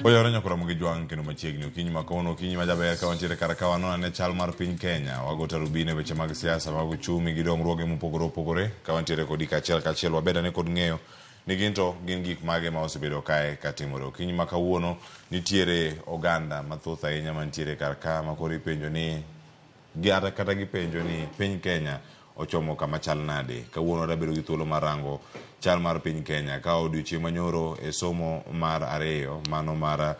Oyore nyakora mugi jwang kendo machiegni okinyi makono okinyi majaber ka wantiere kar ka wanona ne chal mar piny Kenya wagota rubine weche mag siasa mag uchumi gi dongruoge mopogore opogore ka wantiere kodi kachiel wabeda ne kod ng'eyo ni ginto gin gik mage ma osebedo kae katimore okinyi ma kawuono nitiere oganda mathoth ahinya mantiere kar ka makoro ipenjo ni kata gipenjo ni piny Kenya ochomo kama chal nade. Kawuono dabedo gi thuolo mar rango chal mar piny Kenya ka odiochieng' manyoro e somo mar ariyo mano mar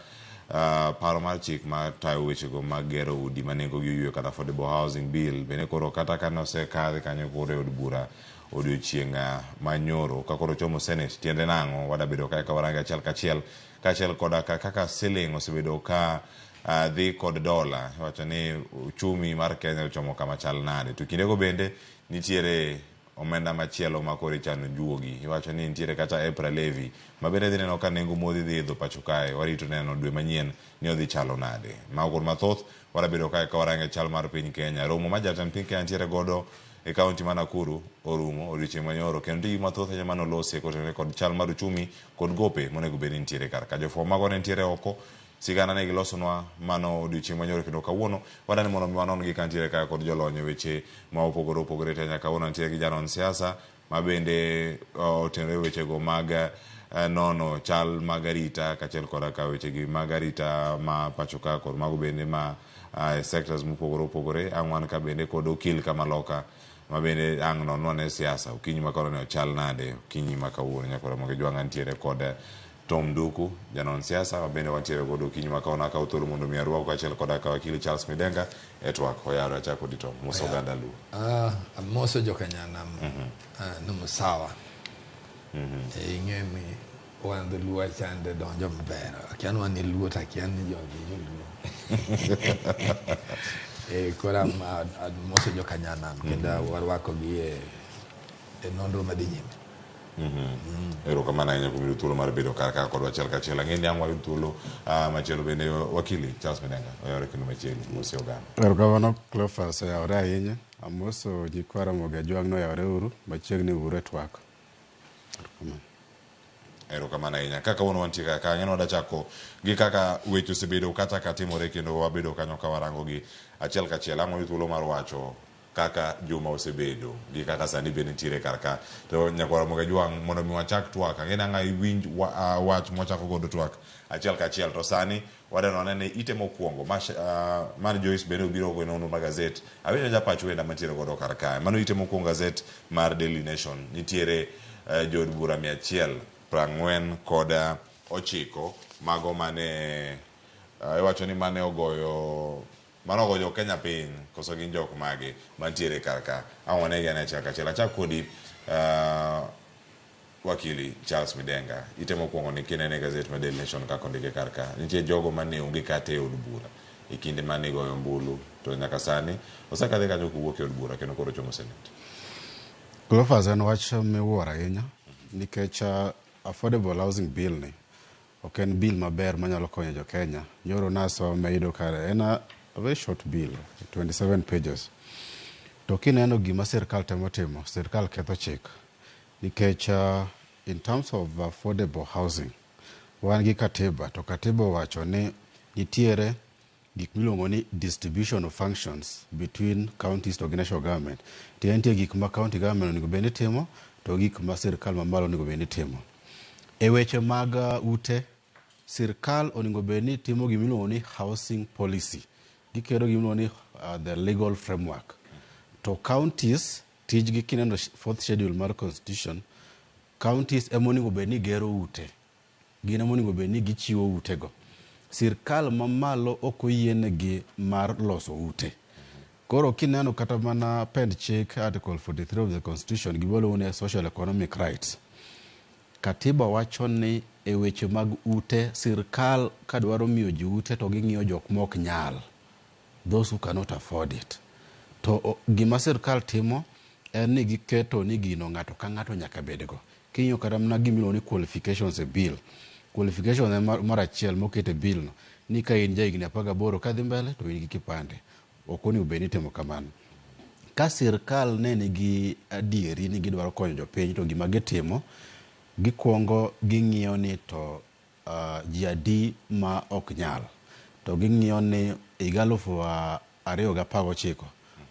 paro mar chik ma tayo wechego mag gero udi ma nengo gi oyueyo kata affordable housing bill bende koro kata ka nosekadhi kanyo koro e od bura odiochieng' manyoro ka koro chomo Senate tiende nang'o wadabedo kae ka warange kachiel koda kaka siling osebedo ka dhi kod dola wacho ni uchumi mar Kenya ochomo kama chal nade to kindego bende nitiere omenda machielo ma koro ichano juogi iwacho ni nitiere kata April levy ma bende dhi neno ka nengo modhi dhi idho pacho kae warito neno dwe manyien ni odhi chalo nade mago mathoth warabedo kae ka warange chal mar piny Kenya romo ma jatend piny Kenya nitiere godo e kaunti ma Nakuru orumo odiochieng' manyoro kendo tigi mathoth ahinya manolosi kotenore kod chal mar uchumi kod gope monego bed ni nitiere kar ka jofwambo mago ne nitiere oko sigana ne gilosonwa mano odiochieng' manyoro kendo kawuono wadani mondo mi wanon gi kantiere kaka kod jolony weche ma opogore opogore tenya kawuono nitiere gi janon siasa ma bende otenore wechego mag nono chal mag arita kachiel koda ka wechegi mag arita ma pacho ka kod mago bende ma sectors mopogore opogore ang'wan ka bende kod okil kamaloka ma bende ang' nonwane siasa okinyi ma kawuono ne ochal nade okinyi ma kawuono nyakora moge jwang'a nitiere kod Tom Nguku janon siasa wabende wantiere godo okinyi ma kawuono akawo thuolo mondo mi arwako kachiel koda ka wakili Charles Midenga e TWAK oyaro achako di Tom moso oganda luo moso jokanyanam numu sawa ing'emi wan luo chande donjo maber akian wan ni luo takian ni jogi kora moso jokanyanam kendo warwako gi e nonro madhi nyime erokamano ahinya kuom yudo thuolo mar bedo kar ka kod wachiel kachiel ang'e ni ang' wayud thuolo machielo bende wakili Charles Midenga oyawre kendo machiegni mosi oganda erokamano Cleophas oyawre ahinya amoso jikwa Ramogi jwang' noyawre uru machiegni uru e TWAK erokamano ahinya kaka wuono wantie kaka ang'e ni wadachako gi kaka weche osebedo kata ka timore kendo wabedo kanyo ka warango gi achiel kachiel ang' wayud thuolo mar wacho kaka juma osebedo gi kaka sani bende nitiere kar ka to nyakwara Ramogi jwang' mondo mi wachak TWAK ang'e ni ang'a iwinj wach mwachako godo TWAK achiel kachiel to sani wadeno ne ite mokwongo man Joyce bende obiro go nonro mar gazet awinjo japach wenda mantiere godo kar ka mano ite mokwongo gazet mar Daily Nation nitiere jod bura 149 mago mane iwacho ni mane ogoyo Kenya piny koso gin jok mage mantiere kar ka awanegi ane achiel kachiel achak kodi wakili Charles Midenga ite mokwongo ni kinene gazet ma Daily Nation kako ndike kar ka nitie jogo mane onge kata e od bura e kinde mane igoyo ombulu to nyaka sani osekadhi kanyo kowuok e od bura kendo koro chomo Senate. Cleophas en wach miwuoro ahinya nikech affordable housing bill ni ok en bill maber manyalo konyo jo Kenya. Nyoro nasome yudo kare en a very short bill 27 pages to kineno gima sirkal temo timo sirkal ketho chik nikech in terms of affordable housing wan gi katiba to katiba wacho ni nitiere gik miluongo ni distribution of functions between counties to national government nitie gik ma county government onego bed ni timo to gik ma sirkal mamalo onego bed ni timo e weche mag ute sirkal onego bed ni timo gimiluongo ni housing policy gikero gimiluongo ni the legal framework to counties tijgi kineno fourth schedule mar constitution counties emonego bed ni gero ute gin emonego bed ni gichiwo utego sirkal mamalo ok oyienegi mar loso ute koro kineno kata mana pend chik article 43 of the constitution giluongo ni social economic rights katiba wacho ni e weche mag ute sirkal kadwaro miyo ji ute to ging'iyo jok mok nyal those who cannot afford it to gima sirkal timo en ni giketo ni gino ng'ato ka ng'ato nyaka bedgo kinyo kata mana gimiluongo ni qualifications e bill qualification mar achiel moket e bill no ni ka in jahigni 18 kadhi mbele to in gi kipande ok onego bed ni timo kamano ka sirkal ne nigi adieri ni gidwaro konyo jopiny to gima gitimo gikwongo ging'iyo ni to ji adi ma ok nyal. To ging'iyo ni higa 2019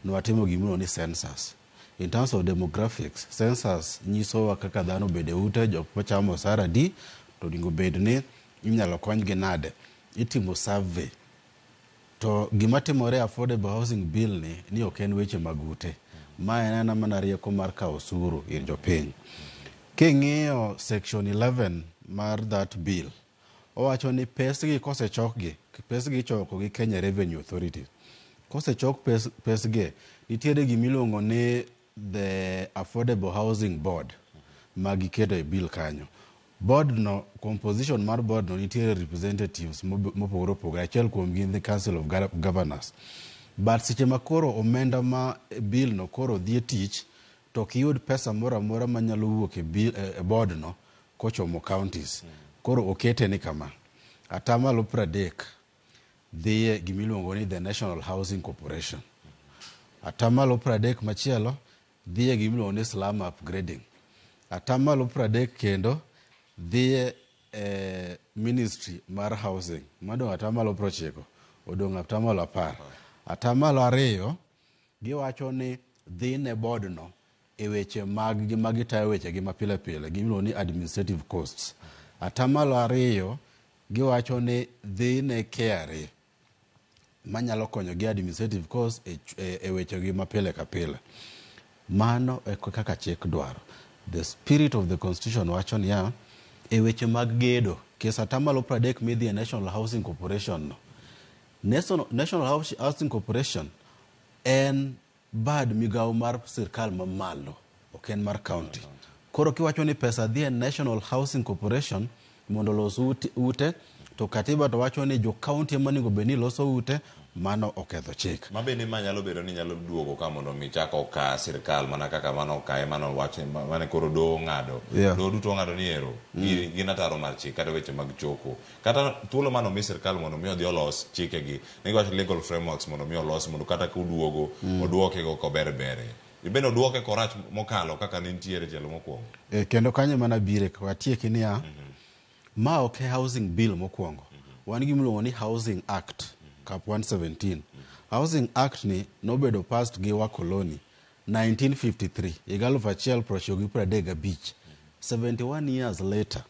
nwatimo gimoro ni census. In terms of demographics, census nyisowa kaka dhano bede ute, jok machamo osara di, to dingo bed ni inyalo konygi nade. Itimo survey. To gima timore affordable housing bill ni ok en weche mag ute. Ma en mana rieko mar kawo osuru ir jopiny. King'iyo section 11 mar that bill, owacho ni pesgi kosechokgi, pesgi ichoko gi Kenya Revenue Authority. Kosechok pesgi, nitiere gimiluongo ni the Affordable Housing Board magiketo e bill kanyo. Board no, composition mar board no nitiere representatives mopogore opogore. Achiel kuom gin the Council of Governors. But seche makoro omenda ma bill no koro dhi tich, to kiyud pesa mora mora manyalo wuok e board no kochomo counties. Koro okete ni kama. Atamalo 30 dhiye gimiluongo ni the National Housing Corporation. Atamalo 30 machielo dhiye gimiluongo ni slum upgrading. Atamalo 30 kendo dhiye Ministry mar Housing. Madong atamalo 90 odong atamalo 10. Atamalo 2 giwacho ni dhi ne board no e weche magitayo weche gi mapile pile gimiluongo ni administrative costs. Atamalo 2 giwacho ni dhi ne KRA manyalo konyo gi administrative costs e weche gi mapile kapile. Mano e kaka chik dwaro. The spirit of the constitution wacho ni e weche mag gedo kesa atamalo 30 midhi e National Housing Corporation no. National Housing Corporation en bad migawo mar sirkal mamalo, ok en mar county. Koro kiwacho ni pesa dhi e National Housing Corporation mondo los ute, to katiba to wacho ni jo county emanego beni loso ute, mano oketho chik. Mabende manyalo bedo ni nyalo duogo ka mondo mi chako ka sirkal mana kaka mano kae mano wache mane koro do ngado. Do duto ngado ni ero. Gin ataro mar chik kata weche mag choko. Kata thuolo mano mi sirkal mondo mi odhi olos chikegi. Nego wacho legal frameworks mondo mi olos mondo kata kuduogo oduoke go koberbere. Ibeno duoke korach mokalo kaka nintiere jelo mokwongo. Kendo kanyo mana bire kwa tieki ni ma ok housing bill mokwongo. Wan gimiluongo ni Housing Act. Cap 117. Housing Act ni nobedo passed gi wakoloni 1953. Igalo fachiel proshogi pradega beach. 71 years later,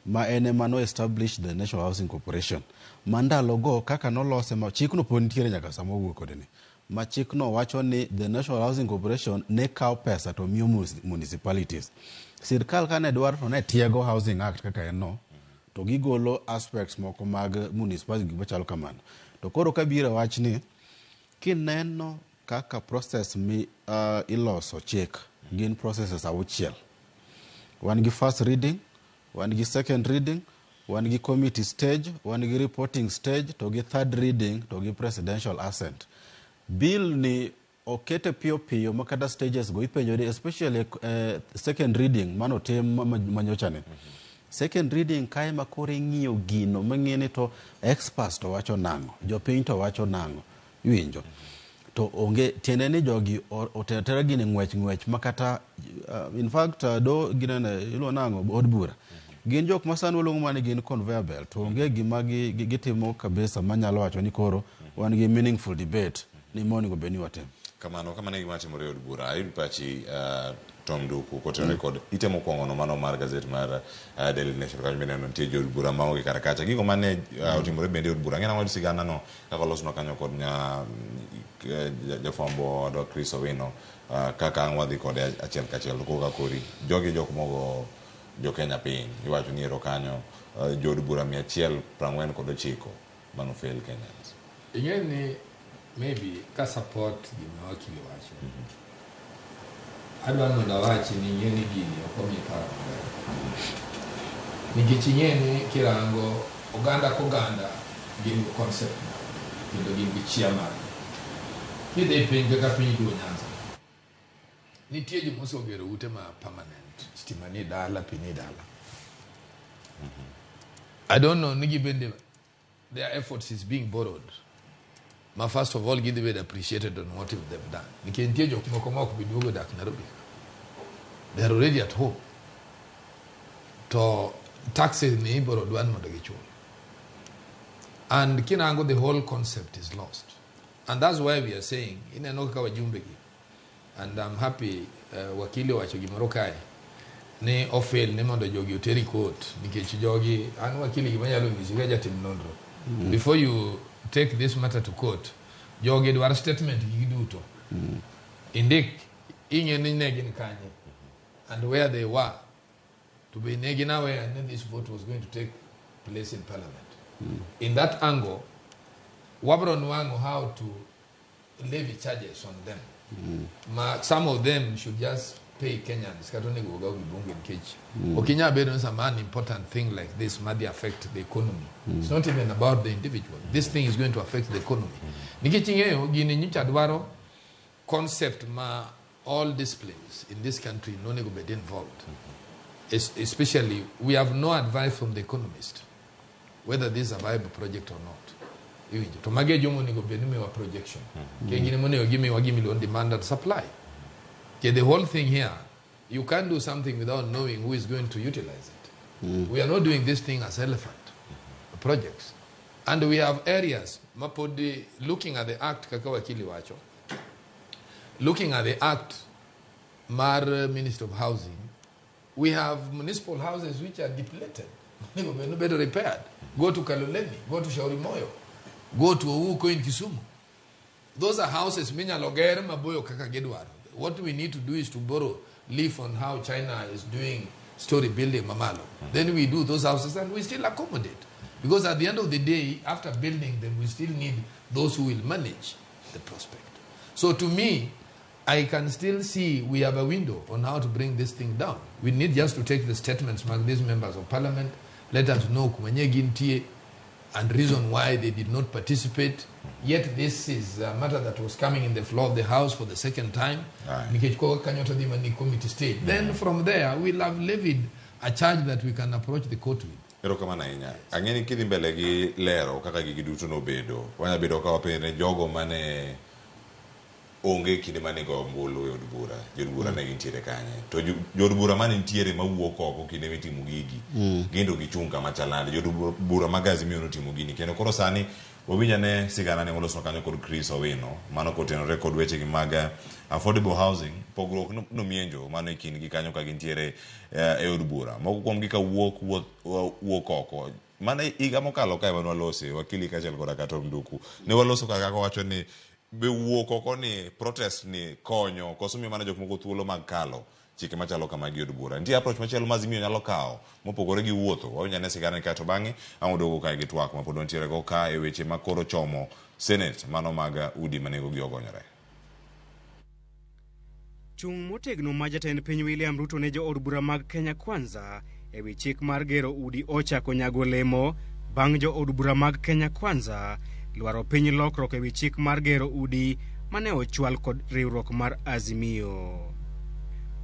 ma ene mano established the National Housing Corporation. Mandalo go kaka nolose ma chikno pontiere nyaka samo wuok kodene. Ma chikno wacho ni the National Housing Corporation ne kawo pesa to miyo municipalities. Sirkal kane dwaro to ne tiego Housing Act kaka eno, to gigolo aspects moko mag municipality machalo kamano. To koro kabiro wach ni kineno kaka process mi iloso chik gin processes auchiel. Wan gi first reading, wan gi second reading, wan gi committee stage, wan gi reporting stage, to gi third reading, to gi presidential assent. Bill ni okete piyo piyo makata stages go ipenjo ni especially second reading mano tem manyochane. Second reading kae makore ng'iyo gino mang'eni to experts to wacho nango, jopiny to wacho nango, iwinjo. To onge tiende ni jogi otetera gine ng'wech makata in fact do ginene ilo nango od bura. Gin jok masano ulungu mani gin conveyor belt. To onge gima gitimo kabisa manyalo wacho ni koro wan gi meaningful debate ni moni go beni watem. Kamano gima timore od bura ayud pachi Tom Nguku kote record itemo kwongono mano mar gazet mar Daily Nation kanyo bende nitie jo od bura maonge karakacha gigo mane otimore bende od bura ngena wadi sigana no kaka losno kanyo kod jafwambo do Chris Owino kaka ang'wadhi kode achiel kachiel to koka kori jogi jok mogo jo Kenya piny iwacho ni ero kanyo jo od bura 149 mano fail Kenyans. Ingeni maybe ka support gima wakili wacho. Adwa mondo awachi ni ng'eni gini okomi paro maber. Nikech ing'eni kirango oganda koganda gin concept kendo gin gi chia mar. Kidhi piny kaka piny duo Nyanza. Nitie ji mosogero ute ma permanent. Stima ni dala, pi ni dala. I don't know, nigi bende their efforts is being borrowed. Ma first of all, give the way appreciated on what they've done. They are already at home. To taxes ni iboro dwan mondo gichul. And kinango the whole concept is lost. And that's why we are saying, ineno kaka wajumbe gi. And I'm happy wakili wacho gimoro kae ne ofel ne mondo jogi oteri court nikech jogi an wakili gimanyalo nyisi ga jatim nonro. Before you take this matter to court, jogi dwar statement gi duto. Indik ing'eni ne gin kanye and where they were to be negin aware and then this vote was going to take place in parliament. In that angle, wabro nwango how to levy charges on them. Some of them should just pay Kenyans. Okinya bedo is an important thing like this might affect the economy. It's not even about the individual. This thing is going to affect the economy. Nikichingeyo gini nyichadwaro concept ma all disciplines in this country no nego be involved. Especially we have no advice from the economist whether this is a viable project or not. To mage jomo nego be nime wa projection. Kengine mone give me on demand and supply. Okay, the whole thing here, you can't do something without knowing who is going to utilize it. We are not doing this thing as elephant projects. And we have areas, mapodi, looking at the act, kakawakili wacho, looking at the act, Mar Minister of Housing, we have municipal houses which are depleted, no better repaired. Go to Kaloleni, go to Shaurimoyo, go to Ouko in Kisumu. Those are houses, Minya Logere, Maboyo, Kakagedwaro. What we need to do is to borrow leaf on how China is doing story building, Mamalo. Then we do those houses and we still accommodate. Because at the end of the day, after building them, we still need those who will manage the prospect. So to me, I can still see we have a window on how to bring this thing down. We need just to take the statements from these members of parliament, let us know Kumenye Gintie and reason why they did not participate. Yet this is a matter that was coming in the floor of the House for the second time. Then from there, we'll have levied a charge that we can approach the court with. Pero kamana inya. Angeni kidhi mbele gi lero kaka gigi duto nobedo. Wanya bedo ka wapene jogo mane onge kinde mane go mbulu e od bura. Jod bura ne gintiere kanye. To jod bura mane ntiere mawuok oko kinde mitimo gigi. Gindo gichunga machalande. Jod bura magazi miyo notimo gini. Kendo koro sani Wabinya ne sigana ne ngoloso kanyo kod Chris Owino mano kotenore record weche gi maga affordable housing pogruok no mienjo mano ikin gi kanyo ka gintiere e od bura moko kuom gi ka wuok oko mano iga mokalo kae manwa lose wakili kachel koda katom Nguku ne waloso kaka wacho ni be wuok oko ni protest ni konyo koso miyo mano jok moko thuolo mag kalo chike machalo kama gi od bura. Nitie approach machielo mazimio nyalo kao mopogore gi wuotho. Wawinya ne sigana kato bangi amodogo kae gi TWAK mapod ntiere go ka e weche makoro chomo Senate mano maga udi manego gi ogonyore. Chung motegno ma jatend piny William Ruto ne jo od bura mag Kenya Kwanza e wi chik mar gero udi ochako nyago lemo bang' jo od bura mag Kenya Kwanza lwaro piny lokruok e wi chik mar gero udi mane ochwal kod riwruok mar Azimio.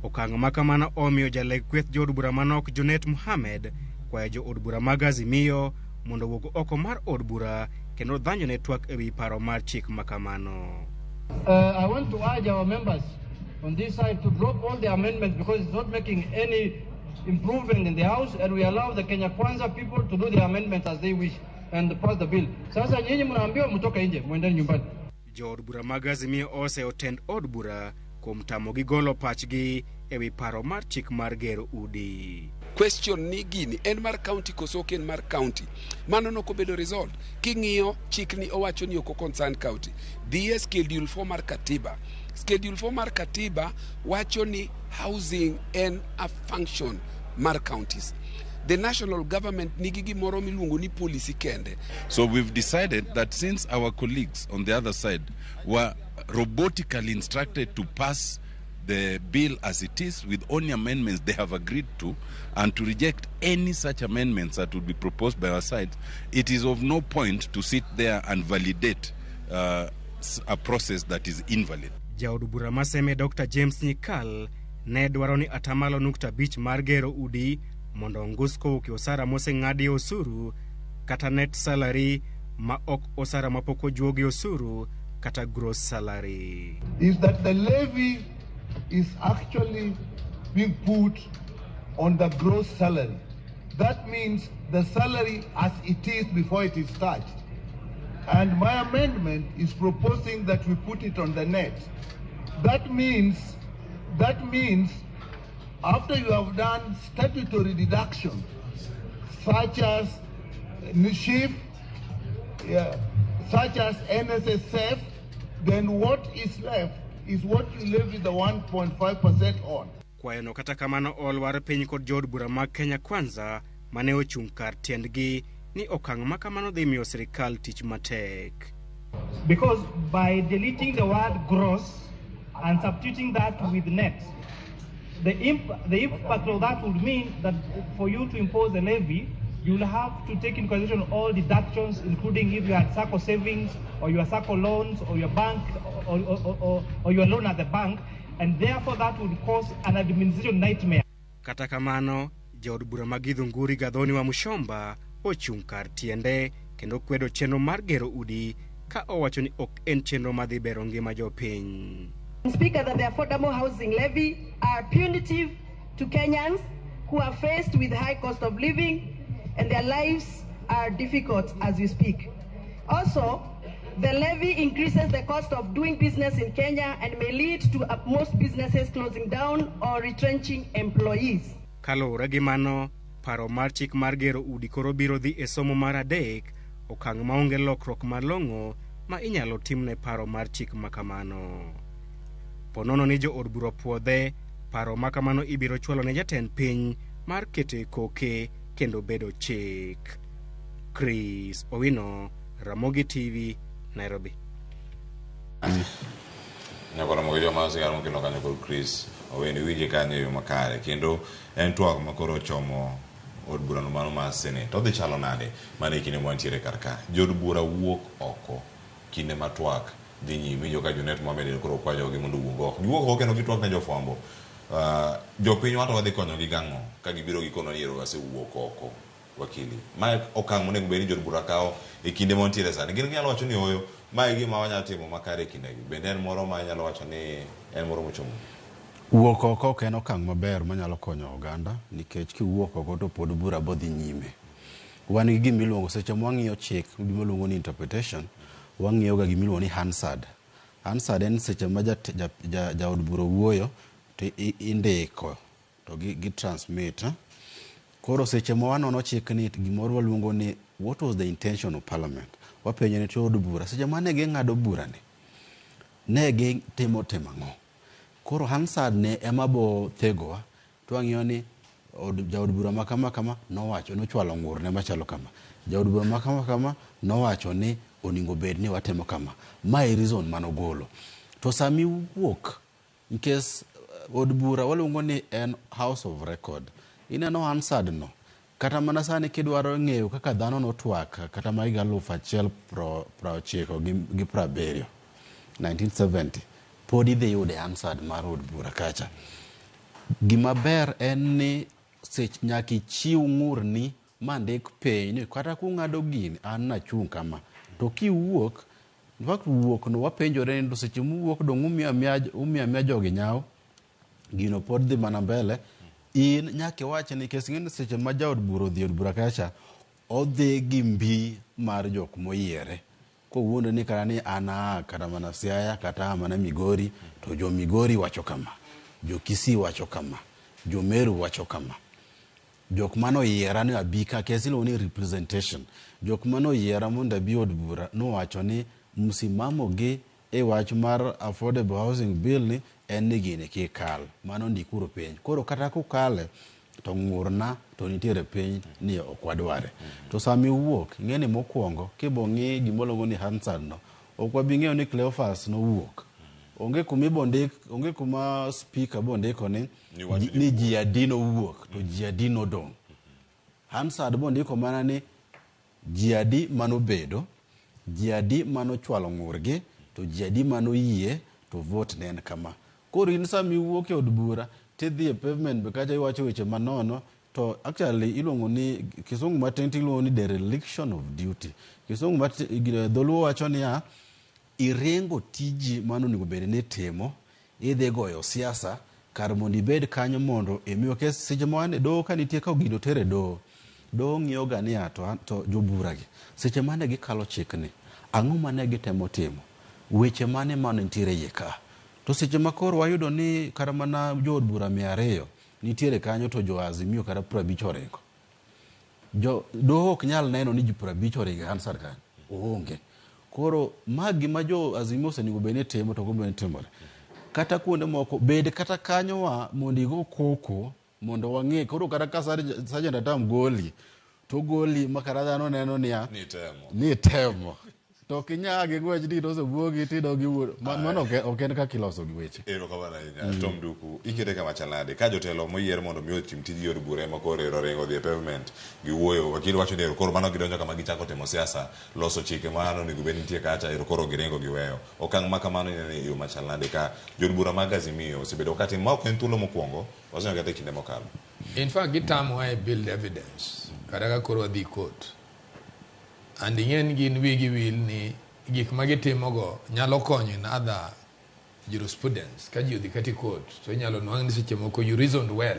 Okang' makamano omiyo jaleg kweth jo od bura manok Junet Mohamed kwayo jo od bura mag Azimio mondo wuog oko mar od bura kendo dhanjo ne TWAK e wi paro mar chik makamano. I want to urge our members on this side to drop all the amendments because it's not making any improvement in the House, and we allow the Kenya Kwanza people to do the amendments as they wish and pass the bill. Sasa nyinyi mnaambiwa mtoke nje mwendeni nyumbani. Jo od bura mag Azimio ose otend od bura kuom tamo gi golo pachgi e wi paro mar chik mar gero udi. Question ni gini en mar county koso ok en mar county. Mano no kobedo resolved. King'iyo chik ni owacho ni oko concern county. Dhie schedule 4 mar katiba. Schedule 4 mar katiba wacho ni housing en a function mar counties. The national government nigi gimoro miluongo ni policy kende. So we've decided that since our colleagues on the other side were robotically instructed to pass the bill as it is with only amendments they have agreed to, and to reject any such amendments that would be proposed by our side, it is of no point to sit there and validate a process that is invalid. Jaod bura maseme Dr. James Nyikal ne dwaro ni atamalo nukta bich mar gero udi mondo ngusko ki osara moseng'adi osuru kata net salary ma ok osara mapoko juogi osuru kata gross salary. Is that the levy is actually being put on the gross salary. That means the salary as it is before it is touched. And my amendment is proposing that we put it on the net. That means after you have done statutory deductions, such as NSHIF, such as NSSF, then what is left is what you levy the 1.5% on. Kwayano kata kamano olwar piny kod jod bura mag Kenya Kwanza mane ochung' kar tiendgi ni okang' ma kamano dhi miyo sirikal tich matek. Because by deleting the word gross and substituting that with net, the impact of that would mean that for you to impose a levy, you'll have to take into consideration all deductions, including if you had SACCO savings or your SACCO loans or your bank or your loan at the bank, and therefore that would cause an administration nightmare. Kata kamano, jod bura mag Githunguri Gathoni wa Mushomba ochung' kar tiende kendo kwedo chenro mar gero udi ka owacho ni ok en chenro madhi bero ngima jopiny. Speaker, that the affordable housing levy are punitive to Kenyans who are faced with high cost of living and their lives are difficult as we speak. Also, the levy increases the cost of doing business in Kenya and may lead to most businesses closing down or retrenching employees. Kalure gi mano, paro mar chik mar gero udi koro biro dhi e somo mar adek, okang' maonge lokruok malong'o ma inyalo timne paro mar chik makamano. Ponono ni jo od bura puodhe, paro makamano ibiro chwalo ne jatend piny mar kete koke kendo bedo chik. Chris Owino, Ramogi TV, Nairobi. Nyakora mogijo masigaro mokino kanyo kod Chris Owino winje kanyo yo makare kendo en twak makoro chomo od bura no mano mar Senate. Odhi chalo nade mane kinde mwantiere karka. Jod bura wuok oko kinde matwak dhi nyime jo ka Junet Mohamed koro kwayo gi mondo wuok oko kendo gitwak ne jofwambo. Jopiny wato wadhi konyo gi gang'o ka gibiro gikono yiero ase wuok oko wakili. Mae okang' monego bed ni jod bura kawo e kinde montiere sani. Gin ginyalo wacho ni oyo mae gima wanyalo timo makare e kindegi. Bende en moro ma nyalo wacho ni en moro mochomo. Wuok oko en okang' maber manyalo konyo oganda nikech kiwuok oko to pod bura bodhi nyime. Wan gi gimiluongo seche mwang'iyo chik gimiluongo ni interpretation, wang'iyo ga gimiluongo ni Hansard. Hansard en seche ma ja od bura wuoyo to indiko to gi transmit. Koro seche ma wanono chik ni gimoro waluongo ni what was the intention of parliament. Wapenjo ne od bura seche ma ne ging'ado bura ne gitimo ang'o. Koro Hansard ne ema bo thegowa to wang'iyo ni jaod bura ma kama nowacho nochwalo ng'urne machalo kama. Jaod bura ma kama nowacho ni oningo bed ni watemo kama. My reason manogolo. To sami wuok in case od bura waluongo ni en house of record. Ineno Hansard no. Kata mana sani kidwaro ng'eyo kaka dhano notwak kata ma higa 1970 1970 pod idhi yude Hansard mar od bura kacha. Gima ber en ni nyaka ichiw ng'urni mandik piny ni kata kung'ado gini an nachung' kama to kiwuok wuok no wapenjore ni seche muwuok dong umia mia jogi nyaw gino pod dhi mana mbele. In nyaka iwache ni kes ng'eni seche ma jaod bura odhi od bura kacha odhi gi mbi mar jok moyiere kowuondo ni kata ni ana kata mana Siaya kata mana Migori to jo Migori wacho kama, jo Kisii wacho kama, jo Meru wacho kama. Jok mano yiera ni abika kesilo ni representation. Jok mano yiera mondo abi od bura no wacho ni msimamo gi e wach mar affordable housing bill ni en ni gini kikal. Mano ndikuro piny. Koro kata kukale to ng'urna to nitiere piny ni okwadware. To sami wuok ing'eni mokwongo kibong'i gimoluongo ni Hansard no okwabing'eyo ni Cleophas no wuok. Onge kuma speaker bondiko ni ji adi no wuok to ji adi no dong. Hansard bondiko mana ni ji adi mano bedo, ji adi mano chwalo ng'urgi to ji adi mano yie to vote ne en kama. Koro in sami wuok e od bura tidhi e pavement be kacha iwacho weche manono to actually iluongo ni kisungu matenti iluongo ni dereliction of duty. Kisungu dholuo wacho ni irengo tiji mano onego bed ni timo idhi goyo siasa kar mondo ibed kanyo mondo emiyo kes seche ma wan e doho ka nitie ka gino tere doho do ng'iyo ga ni to jobura gi seche mane gikalo chikni ang'o mane gitemo timo weche mane nitiere iye ka to seche makoro wayudo ni kata mana jood bura 200 nitiere kanyo to jo Azimio kata 50 oringo doho ok nyal neno ni ji 50 oringo Hansard kanyo onge koro magi ma jo Azimio osenego bene timo to gobene timore kata kuonde moko bed kata kanyo wa mondo igo koko mondo wang'e koro kata ka Sergeant Atam goli to goli makara dhano neno niya ni temo to kinyage gwech di to osebuogi tido gi wuoro mano ok en kaka iloso gi weche ero kabana Tom Nguku ikete kama chalade ka jotelo moyier mondo mi otim tiji od bura ma koro ero ringo dhi pavement gi wuoyo wakili wacho ni ero koro mano gidonjo kama gichako timo siasa loso chike mano ni gubeni nitie kacha ero koro giringo giweyo okang' ma kamano ni yo machalade ka jod bura mag Azimio osebedo kati ma ok en thuolo mokwongo osenyo kata kinde mokalo in fact gitamo I build evidence kada ka koro dhi court and ing'en gin wigi wil ni gik ma gitimogo nyalo konyo in other jurisprudence ka ji odhi kati court so inyalo nwang' ni seche moko you reasoned well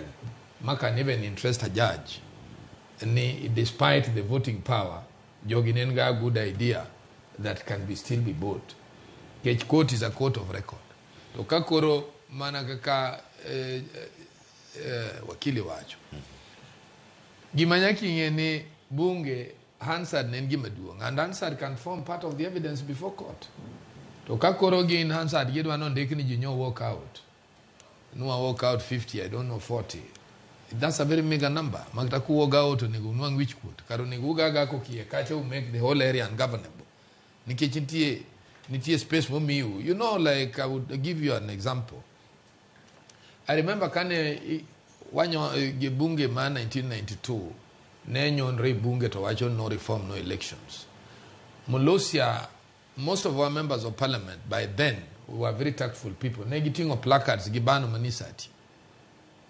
ma can even interest a judge ni despite the voting power jogi nen ga good idea that can be still be bought kech court is a court of record to ka koro mana kaka wakili wacho gima nyaka ing'e ni bunge Hansard nen gima duong' and Hansard can form part of the evidence before court to ka koro gin Hansard gidwa no ndek ni ji nyo walk out no walk out 50 I don't know 40 that's a very mega number magta ku walk out onego nwang' wich kuot karo nego gaga ko kie kacha to make the whole area ungovernable nikech nitie space momiu you know like I would give you an example I remember kane wanyo bunge ma 1992 nenyon bunge to wacho no reform no elections Molosia most of our members of parliament by then were very tactful people negating of placards gibano manisati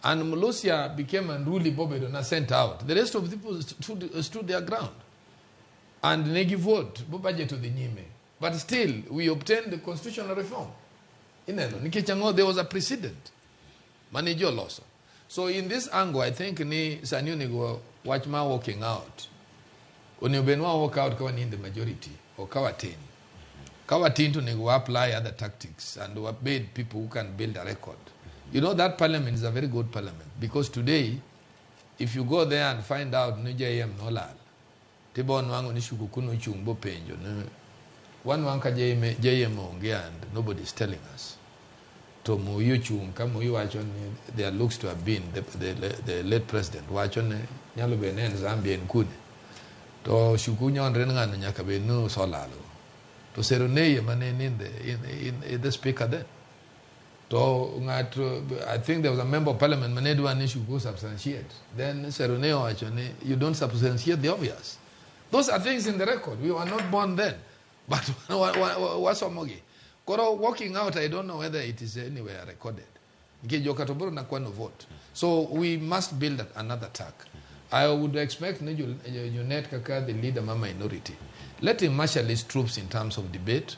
and Molosia became unruly bobedo na sent out the rest of the people stood their ground and negi vote bobaje to the nyime but still we obtained the constitutional reform ineno nikechango there was a precedent manager loss so in this angle I think ni sanyo nego watch my walking out. When you walk out, go in the majority or kawatin. Kawatin to nego apply other tactics and to bid people who can build a record. You know that parliament is a very good parliament because today, if you go there and find out no JM no lal, tibon wangu ni shukukuno chumbo penjo. One wanka JM ongea and nobody is telling us. To muyu chung kama muyu wachon there looks to have been the late president wachon nyalo benen Zambia in kude to shukunyon rengan nyaka benu solalo to serone manen in the speaker then to ngat I think there was a member of parliament manedu an issue go substantiate then serone wachon you don't substantiate the obvious those are things in the record we were not born then but what's Ramogi Koro walking out, I don't know whether it is anywhere recorded. No vote. So we must build another tack. I would expect Junet Kaka, the leader of minority, let him marshal his troops in terms of debate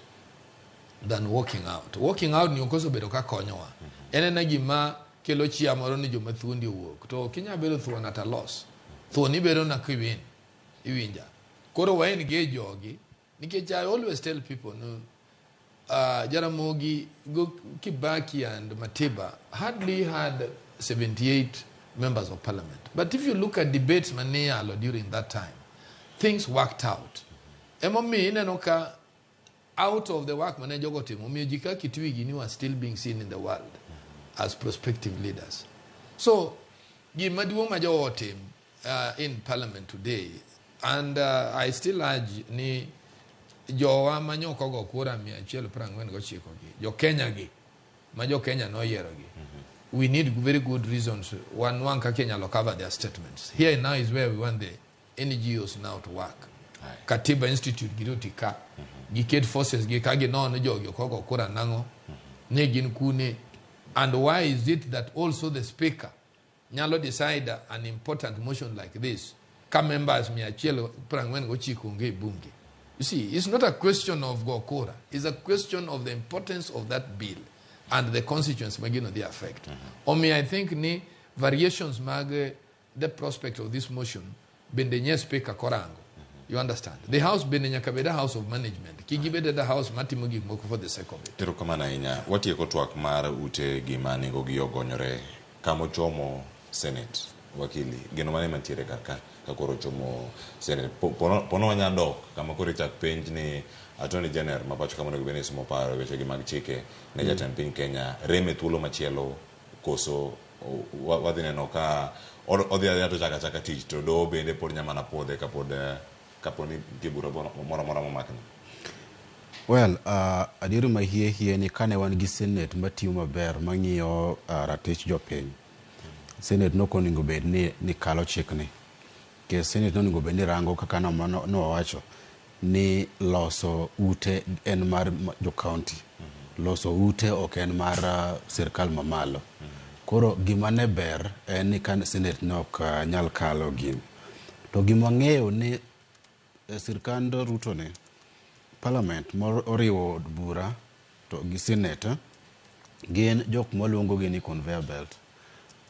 than walking out. Walking out ni ukoso bedoka konyoa. Ene najima kelochi amoroni jumathundi uwok. To Kenya bedo thuan at a loss. Thuani bedo na kiwin. Iwinja. Koro waini gejogi. Nikecha I always tell people no. Ramogi, Kibaki and Matiba hardly had 78 members of parliament. But if you look at debates Manialo during that time, things worked out. Emomi inenoka out of the work Manajogoti, Momijika Kitwigi are still being seen in the world as prospective leaders. So, Gimadu Major team in parliament today, and I still urge ni Jowa manyoko go kura 149 jo Kenya gi ma jo Kenya no yero gi we need very good reasons one ka Kenya lo cover their statements here now is where we want the NGOs now to work Katiba Institute girutika giked forces gi kage no jo go kura nango ne gin kune and why is it that also the speaker nyalo decide an important motion like this ka members 149 nge bunge. You see, it's not a question of Gokora. It's a question of the importance of that bill and the constituents magino the effect. I think ni variations mag the prospect of this motion bende nye speaker korango. You understand? The house bende nyaka beda house of management. Kigi beda the house matimo gik moko for the sake of it. Tero kama na inya, watieko twak mar ute gima nengo gi ogonyore kamo chomo Senate. Wakili, geno mane mantiere kaka kakoro chomo Senate. Pono wanya dok, kama kore chak penj ni Attorney General mapacho kama nego bene sumo paro weche gi mag chike ne jatend piny Kenya reme thuolo machielo koso wadhi neno ka odhi adhiya to chaka tich to do bende pod nyamana podhe kaponi tibura mora mamakni. Well, adieri ma hie ni kane wan gi Senate matiyo maber mang'iyo ratich jopiny. Senate nokoningo bed ni kalo chikni. Ke Senate noningo bed ni rango kaka no wacho ni loso ute en mar jo county. Loso ute ok en mar sirkal mamalo. Koro gima ne ber en ni kan Senate nok nyal kalo gim. To gima ng'eyo ni sirkand Ruto ne parliament oriwo bura to gi Senate gin jok maluongo gi ni conveyor belt.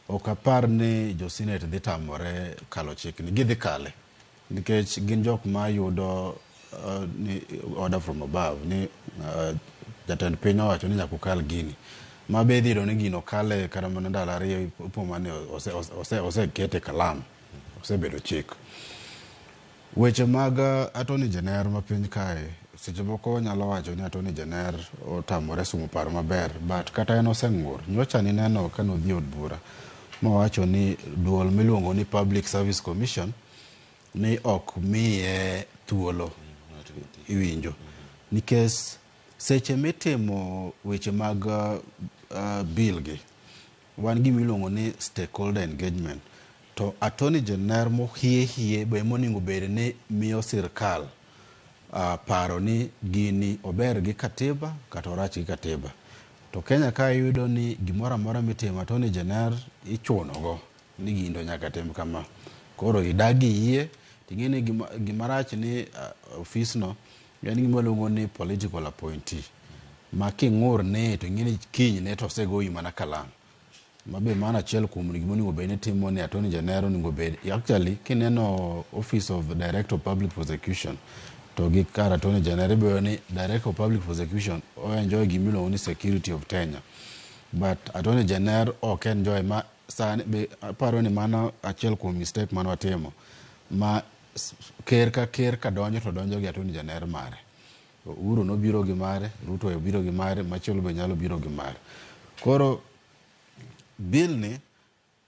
Ok apar ni jo Senate dhi tamore kalo chikni, gidhi kale nikech gin jok ma yudo ni order from above ni jatend piny owacho ni nyaka kal gini ma be dhiro ni gino kale kata mana ndalo ariyo upo mane osekete kalam, osebedo chik. Weche mag Attorney General ma piny kae seche moko nyalo wacho ni Attorney General otamore sumo paro maber, but kata en oseng'ur. Nyocha ni neno kano dhi od bura mawacho ni duol miluongo ni Public Service Commission ni ok miye thuolo iwinjo nikech seche mitimo weche mag bill gi wan gi miluongo ni stakeholder engagement to Attorney General mo hie be moningo bed ni miyo sirkal paro ni gini ober gi katiba kata orach gi katiba. To Kenya ka yudo ni gimora mora mitimo Attorney General ichuno go ni gindo nyaka tim kama. Koro idagi yie tingene gimarach ni office no yani gima luongo ni political appointee. Ma king'ur ne to ngene kiny ne to osegoi mana kalam. Mabe mana achiel kuom gima onego bed ni timo ni Attorney General onego bed actually kineno Office of Director of Public Prosecution to gi kar Attorney General be ni Director of Public Prosecution o enjoy gimiluongo ni security of tenure, but Attorney General ok enjoy. Ma sani be aparo ni mana achiel kuom mistake mano watimo ma ker ka donjo to donjo gi Attorney General mare. Uhuru no biro gi mare, Ruto biro gi mare, machielo be nyalo biro gi mare. Koro bill ni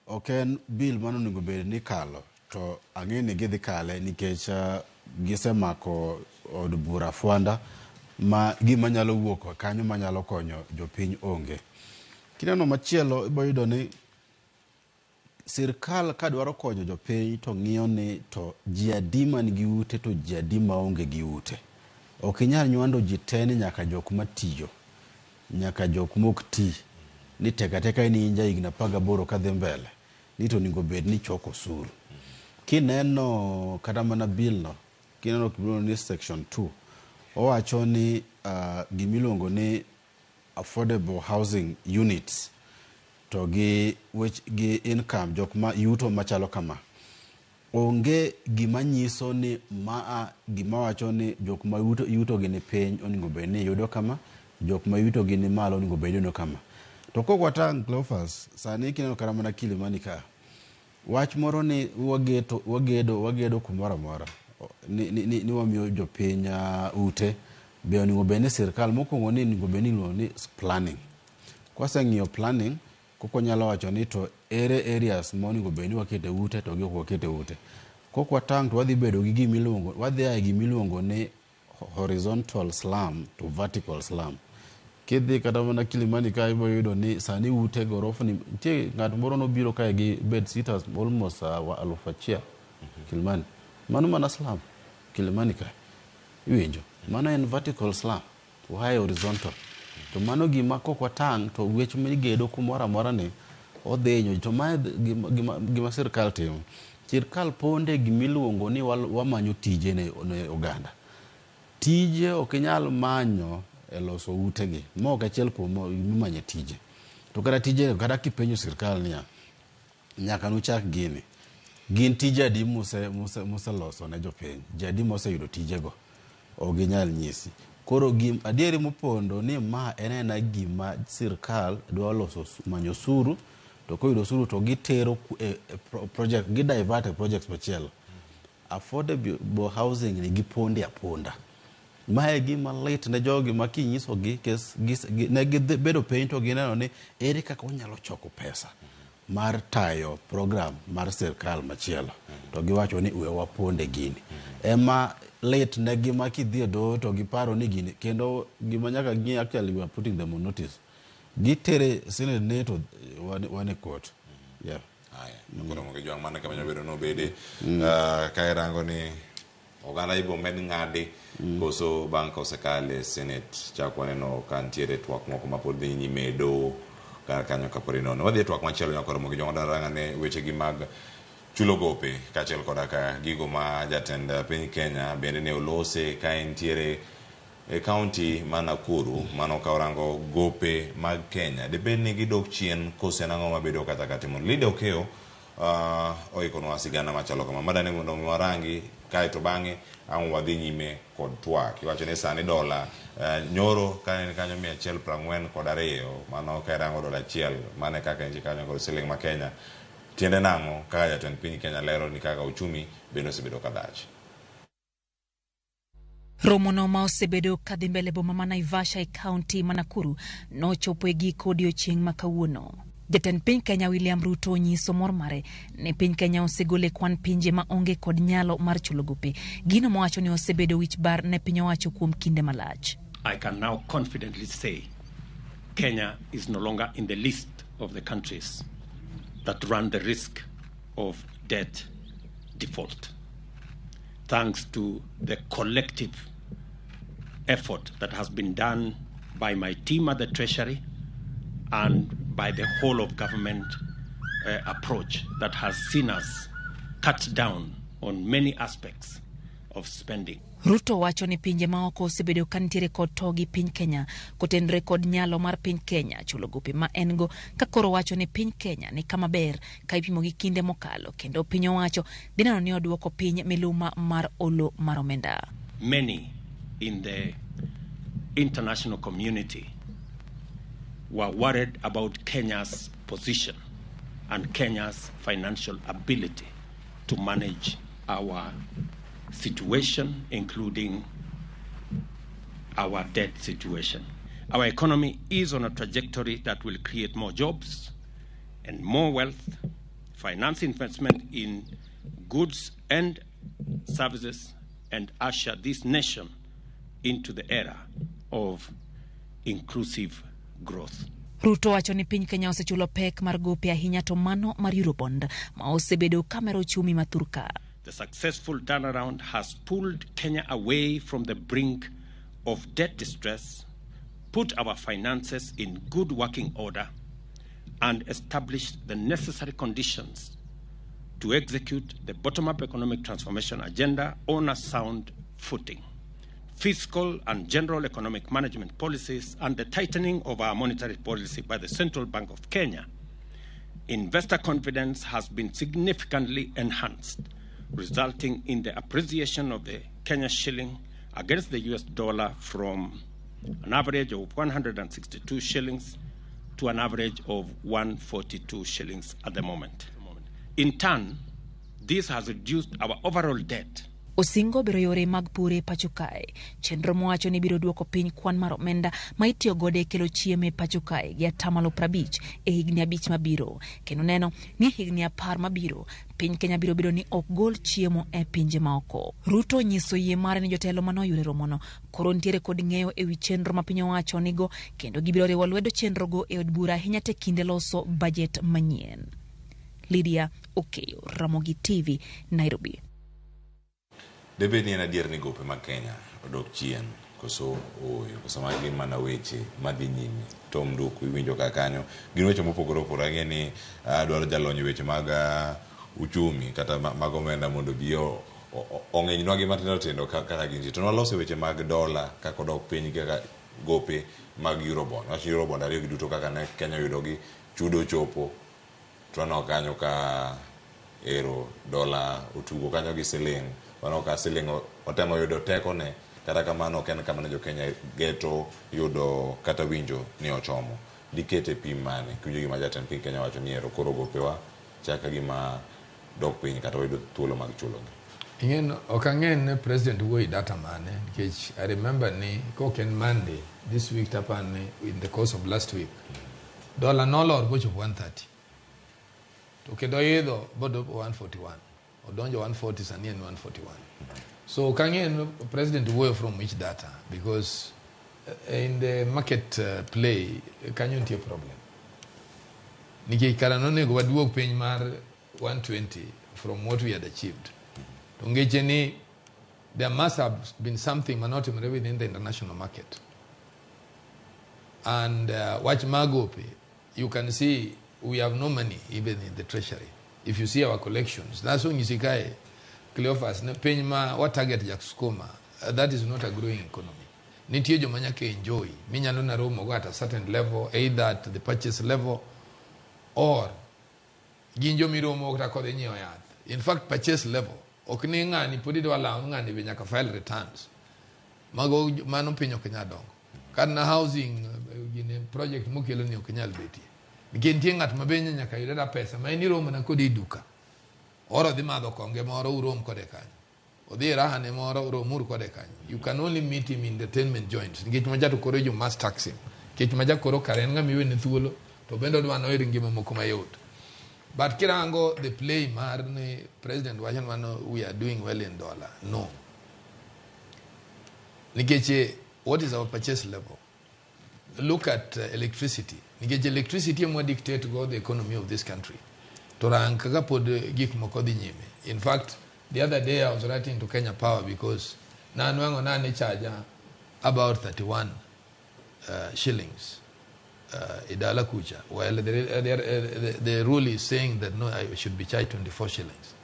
ok en bill mano onego bed ni kalo to ang'e ni gidhi kale nikech gisemako od bura Fwanda ma gima nyalo wuok kanyo manyalo konyo jopiny onge. Kineno machielo ibo yudo ni sirkal ka dwaro konyo jopiny to ng'iyo ni to ji adi man gi ute to ji adi maonge gi ute. Ok inyal nywando ji te ni nyaka jok matiyo, nyaka jok mok ti ni teka ni inja higni 18 kadhi mbele ni to onego bed ni choko osuru. Kineno kata mana bill no, kineno kibulo ni section 2 owacho ni gimiluongo ni affordable housing units to gi income jok ma yuto machalo kama. Onge gima nyiso ni gima wacho ni jok ma yuto gi ni piny onego bed ni yudo kama, jok ma yuto gi ni malo onego bed ni kama. To kok watang' Cleophas sani kineno kata mana Kilimani ka wach moro ni wagedo kumora mora ni wamiyo jopiny ute be onego bed ni sirkal mokwongo ni onego bed ni planning. Kwaseng'iyo planning koko nyalo wacho ni to ere areas monego bed ni wakete ute to gi ok wakete ute. Kok watang' to wadhi bedo gi gimiluongo ni horizontal slum to vertical slum. Kidhi kata mana Kilimani ka ibo yudo ni sani ute gorofa ni nitie ng'at moro nobiro kae gi bed sitters almost 1,000 Kilimani. Mano mana slum Kilimani ka iwinjo. Mano en vertical slum to high horizontal. To mano gima kok watang' to weche migedo kumora mora ni odhinyo to ma gima sirkal timo. Sirkal ponde gimiluongo ni wamanyo tije ne oganda. Tije ok nyal manyo eloso ute gi mok achiel kuom mimanye tije. To kata tije kata kipenjo sirkal niya nyaka nuchak gini gin tije adi muse loso ne jopiny, jadi mose yudo tijego ok ginyal nyisi. Koro adieri mopondo ni ma en gima sirkal dwa loso manyo suru, to koyudo suru to gitero project, gidivert projects machielo. Affordable housing ni giponde aponda. Mae gima lit ne jogi ma kinyisogi ne gibedo piny to gineno ni ere kaka onyalo choko pesa mar tayo program mar sirkal machielo, to giwacho ni uwe waponde gini. Ema lit ne gima kidhi do to giparo ni gini, kendo gima nyaka gi actually we are putting them on notice. Gitere Senate ne to one court. Yeah. Aya, nokoro mo gijo mana kama nyabedo no bede ka rango ni oganda ibo med ng'adi koso bank osekale Senate chakwane no kantiere twak moko mapod dhi nyime do kanyo kapori nono. Wadhi twak machielo nyakoro mo gijo ranga ne weche gi mag chulo gope kachiel koda ka gigo ma jatend piny Kenya bende ne olose ka entiere e county mana Nakuru mano ka orango gope mag Kenya debed ni gidok chien kose nang'o mabedo kata katimo lide okeo oikono asigana machalo kama madane mondo warangi kae to bang'e ang' wadhi nyime kod twak. Iwacho ni sani dola nyoro kanyo 142 mano ka rango dola achiel mane kaka enje kanyo kod siling ma Kenya tiende nang'o kaka jatend piny Kenya lero ni kaka uchumi bende osebedo kadach. Romono ma osebedo kadhi mbele boma ma Naivasha e kaunti ma Nakuru nochopo e giko odiechieng' ma kawuono. Jatend piny Kenya William Ruto nyiso mor mare ne piny Kenya osegole kwan pinje ma onge kod nyalo mar chulo gope. Gino mowacho ni osebedo wich bar ne piny owacho kuom kinde malach. I can now confidently say Kenya is no longer in the list of the countries that run the risk of debt default. Thanks to the collective effort that has been done by my team at the Treasury and by the whole of government approach that has seen us cut down on many aspects of spending. Ruto wacho ni pinje maoko osebedo kantiere kod togi piny Kenya kotenre kod nyalo mar piny Kenya chulo gope ma engo, ka koro wacho ni piny Kenya ni kama ber ka ipimo gi kinde mokalo, kendo piny owacho dinano ni oduoko piny miluma mar olo mar omenda. Many in the international community were worried about Kenya's position and Kenya's financial ability to manage our situation, including our debt situation. Our economy is on a trajectory that will create more jobs and more wealth, finance investment in goods and services, and usher this nation into the era of inclusive growth. Ruto wacho ni piny Kenya osechulo pek mar gope ahinya to mano mar Eurobond ma osebedo kamero uchumi mathurka. The successful turnaround has pulled Kenya away from the brink of debt distress, put our finances in good working order, and established the necessary conditions to execute the bottom-up economic transformation agenda on a sound footing. Fiscal and general economic management policies and the tightening of our monetary policy by the Central Bank of Kenya, investor confidence has been significantly enhanced, resulting in the appreciation of the Kenya shilling against the US dollar from an average of 162 shillings to an average of 142 shillings at the moment. In turn, this has reduced our overall debt. Osingo biro yore mag pure pachukae. Chenro mowacho ni biro duoko piny kwan mar omenda ma itiyo gode kelo chieme pachukae gi 50% e higni 5 mabiro. Kendo neno ni higni 10 mabiro piny Kenya biro bedo ni ok gol chiemo e pinje maoko. Ruto nyiso yie mare ni jotelo manoyure romono koro ntiere kod ng'eyo e wi chenro ma piny owacho nigo, kendo gibiro riwo lwedo chenro go e od bura ahinya te kinde loso budget manyien. Lydia Okeyo, Ramogi TV, Nairobi. Debe ni adier ni gope ma Kenya odok chien koso oyo koso magi mana weche madhi nyime to mduku iwinjo ka kanyo gin weche mopogore opogore ni dwaro jalony weche mag uchumi kata mag omenda mondo bio ong'enywa gi matindo tindo kaka gin to nalose weche mag dola kaka odok piny kaka gope mag Eurobond. Wach Eurobond ariyo giduto kaka ne Kenya yudo gi chudo chopo to no kanyo ka ero dola utugo kanyo gi siling wano ka siling otemo yudo teko ne kata kamano ok en kamano jo Kenya geto yudo kata winjo ni ochomo dikete pim mane kujo gima jatend piny Kenya wacho ni ero koro gopewa chaka gima dok piny kata yudo thuolo mag chulo ingen okangen president wuoi data mane because I remember ni koken Monday this week tapane in the course of last week dollar nolor bocho 130 to kedo yedho bodo 141 odonjo 140 sani en 141 so kangen president wuoyo from which data because in the market play kanyo nitie problem nikech kara nonego waduog piny mar 120 from what we had achieved to ngeche ni there must have been something manotimore within the international market and watch magope you can see we have no money even in the treasury if you see our collections that's when you see kai Cleophas piny ma what target jak skoma that is not a growing economy nitie joma nyaka enjoy minyalo na romo go at a certain level either at the purchase level or ginjo miromo kata kod nyiewo yath in fact purchase level ok ni ng'ani podi dwa lawo ng'ani be nyaka file returns mago mano piny ok nyal dongo kana housing gine project mokelo ni ok nyal betie nitie ng'at mabenye nyaka yuda pesa ma en romo na kodi duka oro dhi madho konge moro urom kode kanyo odhi raha ne moro uromur kode kanyo you can only meet him in entertainment joints nikech majato koro jo mass taxing nikech majato koro karen ng'ami wene thuolo to bendo dwa no ngima moko mayot but kirango the play mar ni president wacho mano we are doing well in dollar no nikech what is our purchase level look at electricity nikech electricity mo dictate go the economy of this country to rang kaga pod gik moko dhi nyime in fact the other day I was writing to Kenya Power because nanwango nane charger about 31 shillings idala kucha while the rule is saying that no I should be charged 24 shillings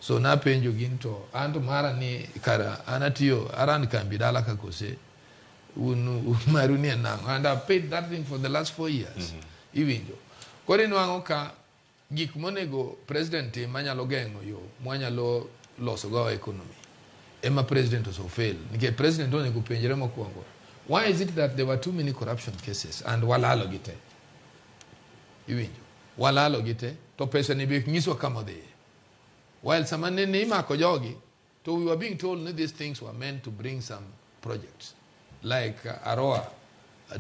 so na penjo ginto anto mara ni kara anatio aran kambi dala ka kose maruni na and I paid that thing for the last 4 years iwinjo kore nwango ka gik monego president manyalo gengo yo mwanyalo loso go economy ema president oso fail nike president onego penjere mokwongo why is it that there were too many corruption cases and walalo gite iwinjo walalo gite to pesa ni be nyiso kama de while samane ni mako jogi to we were being told that these things were meant to bring some projects like Aroa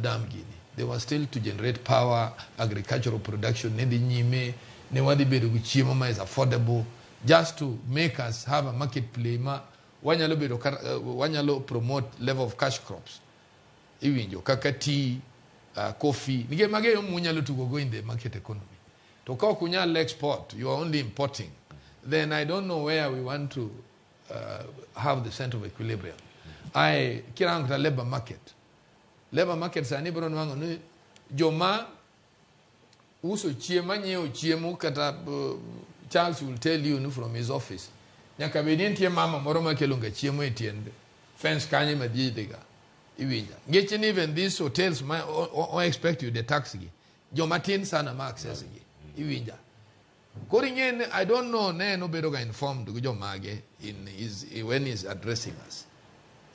Dam Guinea they were still to generate power agricultural production ne di nyime ne wadi bedo chiemo ma is affordable just to make us have a market play ma wanyalo bedo wanyalo promote level of cash crops iwinjo kaka tea coffee nige mage munyalo tugo go in the market economy to ka kunyal export you are only importing then I don't know where we want to have the center of equilibrium I kirang ta labor market sani bro nwango ni joma uso chiemo nyeo chiemo kata Charles will tell you from his office nyaka bedin tie mama moro makelonga chiemo e tiende fence kanye madidega iwinja ngeche even these hotels my or expect you the tax gi joma tin sana ma access gi iwinja koringen I don't know ne no bedo ga informed go jomage in his when he is addressing us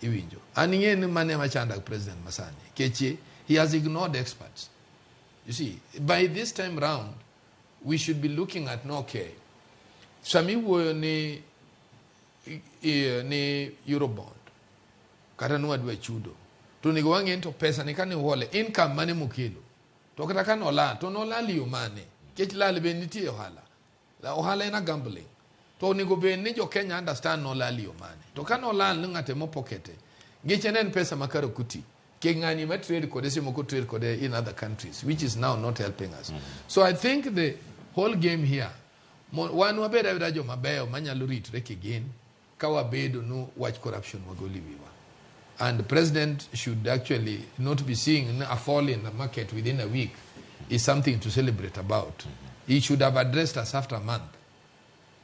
iwinjo aningen mane machanda president Masani keche he has ignored experts you see by this time round we should be looking at no okay sami wo ni Eurobond kata no adwa chudo to nigo wangen to pesa ni kane wole income mane mokelo to kata kan ola to no lali yo mane kech lali be nitie ohala la ohala ina gambling to nigo be ni jo Kenya understand no lali yo mane to kan ola ngate mo pockete gichenen pesa makaro kuti ke ngani ma trade kode simo ko trade kode in other countries which is now not helping us so I think the whole game here one wabeda vidajo mabeyo manyalo ritre again kawa bedo no watch corruption wagoliwiwa and the president should actually not be seeing a fall in the market within a week is something to celebrate about he should have addressed us after a month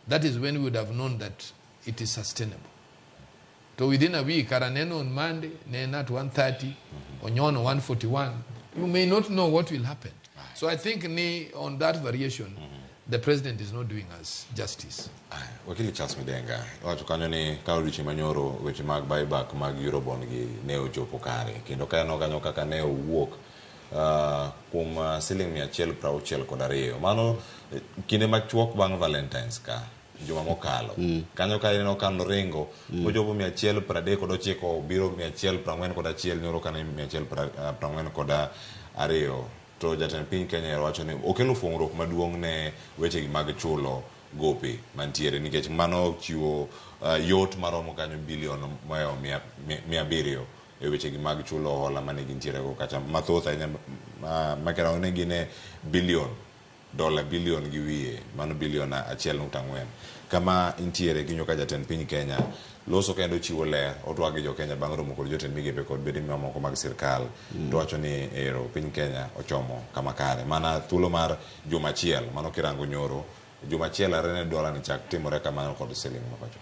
that is when we would have known that it is sustainable so within a week araneno on Monday nena at 130 onyono 141 you may not know what will happen so I think on that variation the president is not doing us justice. Wakili Charles Midenga, wacho kanyo ni ka odiochieng' manyoro weche mag buyback mag Eurobond gi ne ochopo kare kendo kanyo kaka ne owuok kuom siling 162. Mano kinde machuok bang' Valentines ka juma mokalo. Kanyo ka ineno kano ringo ochopo 139 biro 141 nyoro kane 142. To jatend piny Kenya wacho ni okelo fuong'ruok maduong' ne weche mag chulo gope mantiere nikech mano chiwo yot maromo kanyo bilion 700 e weche mag chulo hola mane gintiere go kacha mathoth ahinya makera ne gine bilion gi wiye mano bilion 1.4 kama intiere kinyo ka jatend piny Kenya loso kendo chiwo ler otwag gi jo Kenya bang' romo kod jotend migepe kod bede mamoko mag sirkal to wacho ni ero piny Kenya ochomo kama kare mana thuolo mar juma achiel mano kirango nyoro juma achiel arene dola ni chak timore kamano kod siling mapacho.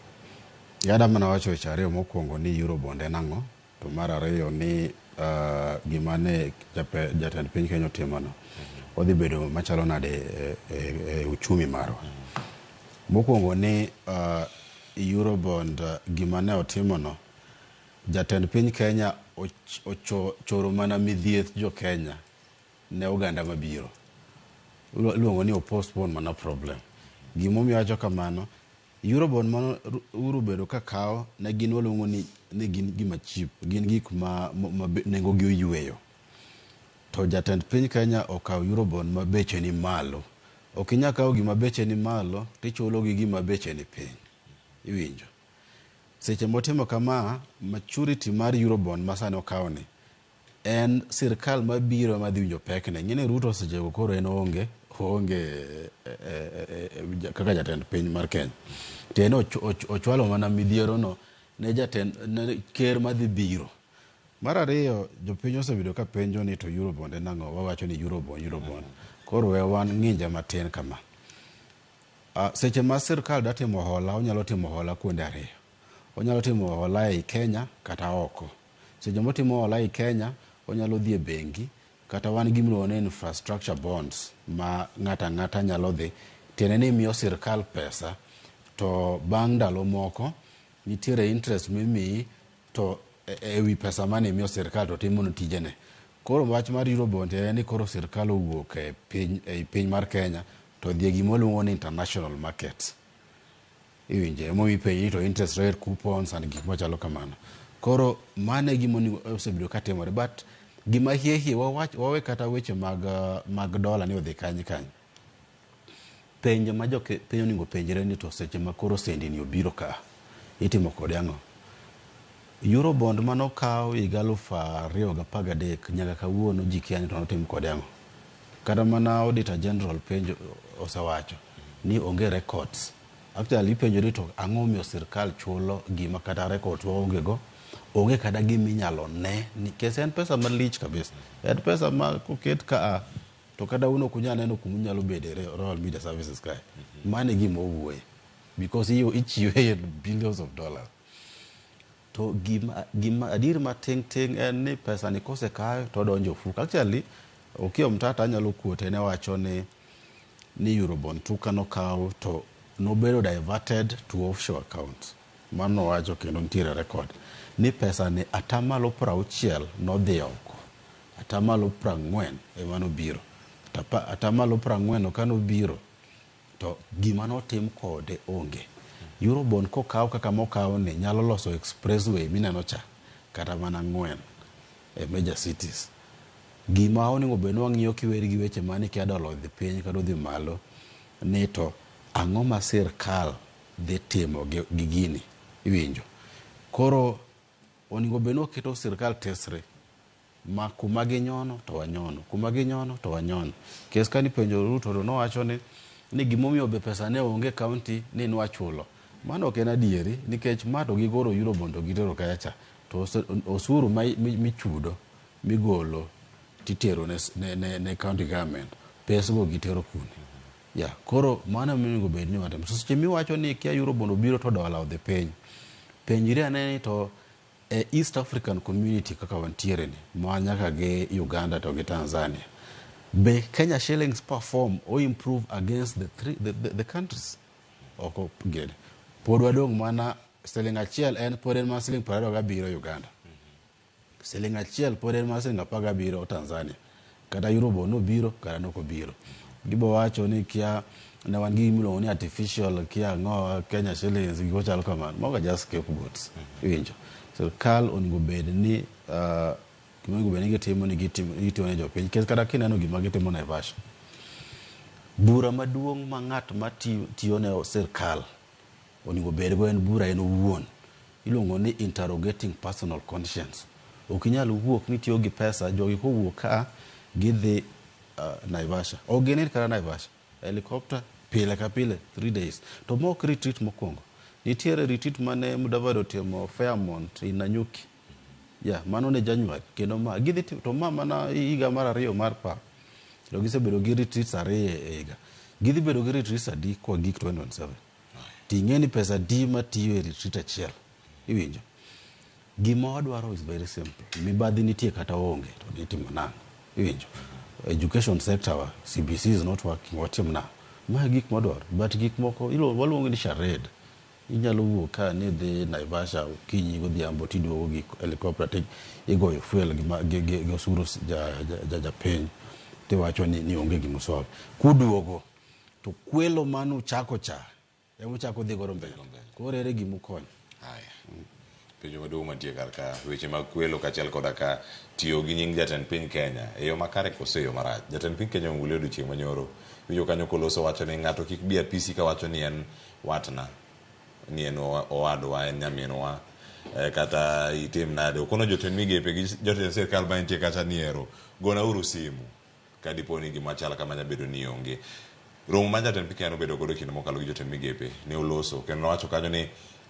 Yada mana wacho weche ariyo mokwongo ni Eurobond en ang'o to mar ariyo ni gima ne jatend piny Kenya otimono odhi bedo machalo nade e uchumi marwa. Mokwongo ni Eurobond gima ne otimono jatend piny Kenya ochoro mana midhieth jo Kenya ne oganda mabiro. Luongo ni postpone mana problem. Gimomiyo wacho kamano Eurobond mano urubedo kakao ne gin waluongo ni gin gima cheap, gin gik ma nengo gi oyueyo. To jatend piny Kenya okawo Eurobond ma beche ni malo. Ok inyal kawo gima beche ni malo tichulo gi gima beche ni piny. Iwinjo. Seche motimo kama maturity mar Eurobond masane okawo ni en sirkal mabiro madhi winjo pekne. Ngine Ruto seche koro en onge kaka jatend piny mar Kenya. Tene ochwalo mana midhiero no ne jatend ker madhi biro. Mar ariyo jopiny osebedo ka penjo ni to Eurobond en ang'o, wawacho ni Eurobond. Koro we wan ng'inja matin kama. Seche ma sirkal da timo hola, onyalo timo hola kuonde ariyo. Onyalo timo hola e Kenya kata oko. Seche motimo hola e Kenya, onyalo dhi e bengi kata wan gimiluongo ni infrastructure bonds ma ng'ata nyalo dhi. Tiende ni miyo sirkal pesa to bang' ndalo moko nitiere interest mimiyi to ewi pesa mane miyo sirkal to timo no tijene. Koro wach mar Eurobond en ni koro sirkal owuok e piny mar Kenya to dhi gimoluongo ni international market. Iwinje mo ipenji to interest rate coupons and gik machalo kamano. Koro mane gimoni osebedo ka timore but gima hie wawe kata weche mag dola ni odhi kanyi. Penjo ma penjo ningo penjere ni to seche ma koro sendi ni obiro ka itimo kod ang'o. Eurobond mano kawo higa 2013 nyaka kawuono ji kia ni to notim kod ang'o. Kata mana Auditor General penjo osewacho ni onge records. Actually penjo ni to ang'o miyo sirkal chulo gima kata records onge go. Onge kada gima inyalo ne nikech en pesa malich kabisa. En pesa ma koket ka to kada uno kunya neno kumunyalo bede Royal Media Services kai. Mane gima owuoye because ichiwe billions of dollars. To gima adir ma ting en ni pesa ni kose kayo to donjo fuka. Actually okio mtata anyalo kuote ne wacho ni Eurobond tuka no kawo to nobedo diverted to offshore accounts. Mano wacho kendo nitiere record ni pesa ni atamalo 60 nodhi oko. Atamalo 40 emano biro. Atamalo 40 kano biro to gima notim kode onge. Eurobond kokaw kaka mokaw ni nyalo loso expressway mineno cha kata mana 4 e major cities. Gima oningo beno wang'iyo kiweri gi weche mani kia dolo dhi piny kado dhi malo ni to ang'o ma sirkal dhi timo gi gini. Iwinjo. Koro oningo beno keto sirkal tesre ma kuma ginyono to wanyono, kuma ginyono to wanyono. Kes kani penjo Ruto no wacho ni gimomiyo be pesa ne onge county ni nwachulo. Mano ok en adieri nikech mato gigoro Eurobond to gitero kacha to osuru michudo migolo titero ne county government pesa go gitero kuni. Ya koro mano minego bed ni watem. So seche miwacho ni kia Eurobond obiro to dola odhi piny. Penjire aneni to East African community kaka wantiere ni ma nyaka gi Uganda to gi Tanzania Be Kenya shillings perform or improve against the countries? Oko gede. Podwa dong mana sterling achiel en poden ma siling 27 Uganda. Sterling achiel poden ma siling 17 Tanzania. Kata Euro no biro, kata no ko biro. Gibo wacho ni kia na wan gi miluongo ni artificial kia ngo Kenya shillings go chal kamano. Moga just scapegoats. Winjo. So Kal onego bed ni kimongo bed ni gitimo ni gitimo ne jopiny. Kata kineno gima gitimo Naivasha. Bura maduong' ma ng'at ma tiyo ne sirkal onego bed go en bura en owuon. Iluongo ni interrogating personal conscience. Okinyal wuok ni tiyo gi pesa jogi ko wuok ka gidhi Naivasha. Ogene kara Naivasha. Helicopter pile ka pile 3 days. To mok retreat mokwongo. Nitiere retreat mane Mudavadi otimo Fairmont Nanyuki. Ya, mano ne January. Kendo ma gidhi to mama na higa mar 2 mar pa. To gisebedo gi retreats 2 e higa. Gidhi bedo gi retreats adi kwa gik 2027. Ting'eni pesa di matiyo e retreat achiel. Iwinjo. Gima wadwaro is very simple. Mibadhi nitie kata onge to nitimo nang'o. Iwinjo. Education sector wa CBC is not working. Watim na. Ma gik modwaro. But gik moko waluongo ni charade. Inyalo wuok ka ni dhi Naivasha kinyi godhiambo tiduogo gi helicopter te igoyo fuel gi osuru ja piny. Tiwacho ni onge gima solve. Kuduogo to kwelo manu chako cha. Emo chako dhi goro mbele. Koro ere gima konyo. Haya. Penjo maduong' mantie kar ka weche mag kwelo kaachiel koda ka tiyo gi nying jatend piny Kenya e yo makare kose yo marach. Jatend piny Kenya ong'ule odiochieng' manyoro. Winjo kanyo koloso wacho ni ng'ato kik bi apisi ka wacho ni en watna. Ni en owadwa, en nyaminwa. Kata itim nade. Okono jotend migepe gi jotend sirkal ma nitie kata niero. Gona uru simu. Kadipo ni gima chala kama nyabedo ni onge. Romo ma jatend piny Kenya nobedo godo kinde mokalo gi jotend migepe ne oloso. Kendo nowacho kanyo ni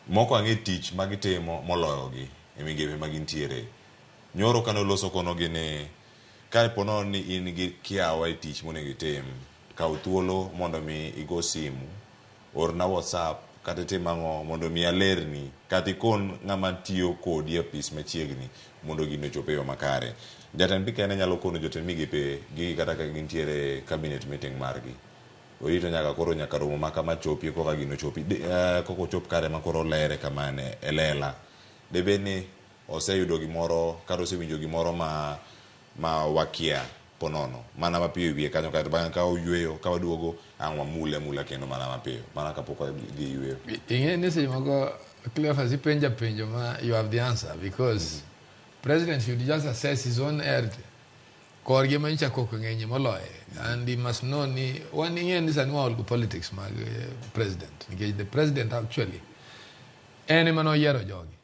moko ang'e tich magitimo moloyo gi e migepe magintiere. Nyoro kano loso kono gi ni ka pono ni in gi kiawa e tich monego itim, kaw thuolo mondo mi igo simu, orna WhatsApp kata tim ang'o mondo mi alerni kata ikon ng'ama tiyo kodi e apis machiegni mondo gino chope yo makare. Jatend piny Kenya nyalo kono jotend migepe gi kata ka gintiere cabinet meeting margi. Orito nyaka koro nyaka romo maka machopi koka gino chopi koko chop kare makoro lere kamane elela. Debe ni oseyudo gimoro kata osewinjo gimoro ma wakia ponono mana mapiyo wiye kanyo kata bang' ka oyweyo ka waduogo ang'wa mula kendo mana mapiyo mana kapok dhi yweyo. Ing'e ni seche moko Cleophas ipenja penjo ma you have the answer because president should just assess his own health. Korgi ma ncha koko ng'enye moloye and he must know ni one ing'e ni sani waol go politics mag president because the president actually ene mano yiero jogi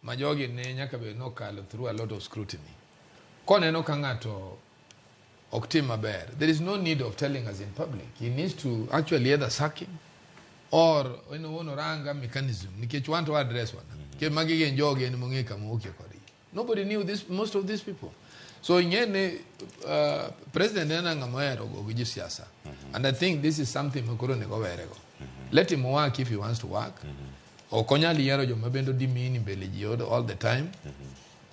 ma jogi ne nyaka be nokalo through a lot of scrutiny. Koneno ka ng'ato ok tim maber, there is no need of telling us in public. He needs to actually either sack him or ranga mechanism nikech want to address one ke magi gen jogi en mong'e kama okie kodi. Nobody knew this, most of these people. So ingene president ena ngamoero go gi siasa. And I think this is something makoro ne go werego. Let him work if he wants to work. Okonyali yiero joma bendo dimini mbele ji all the time.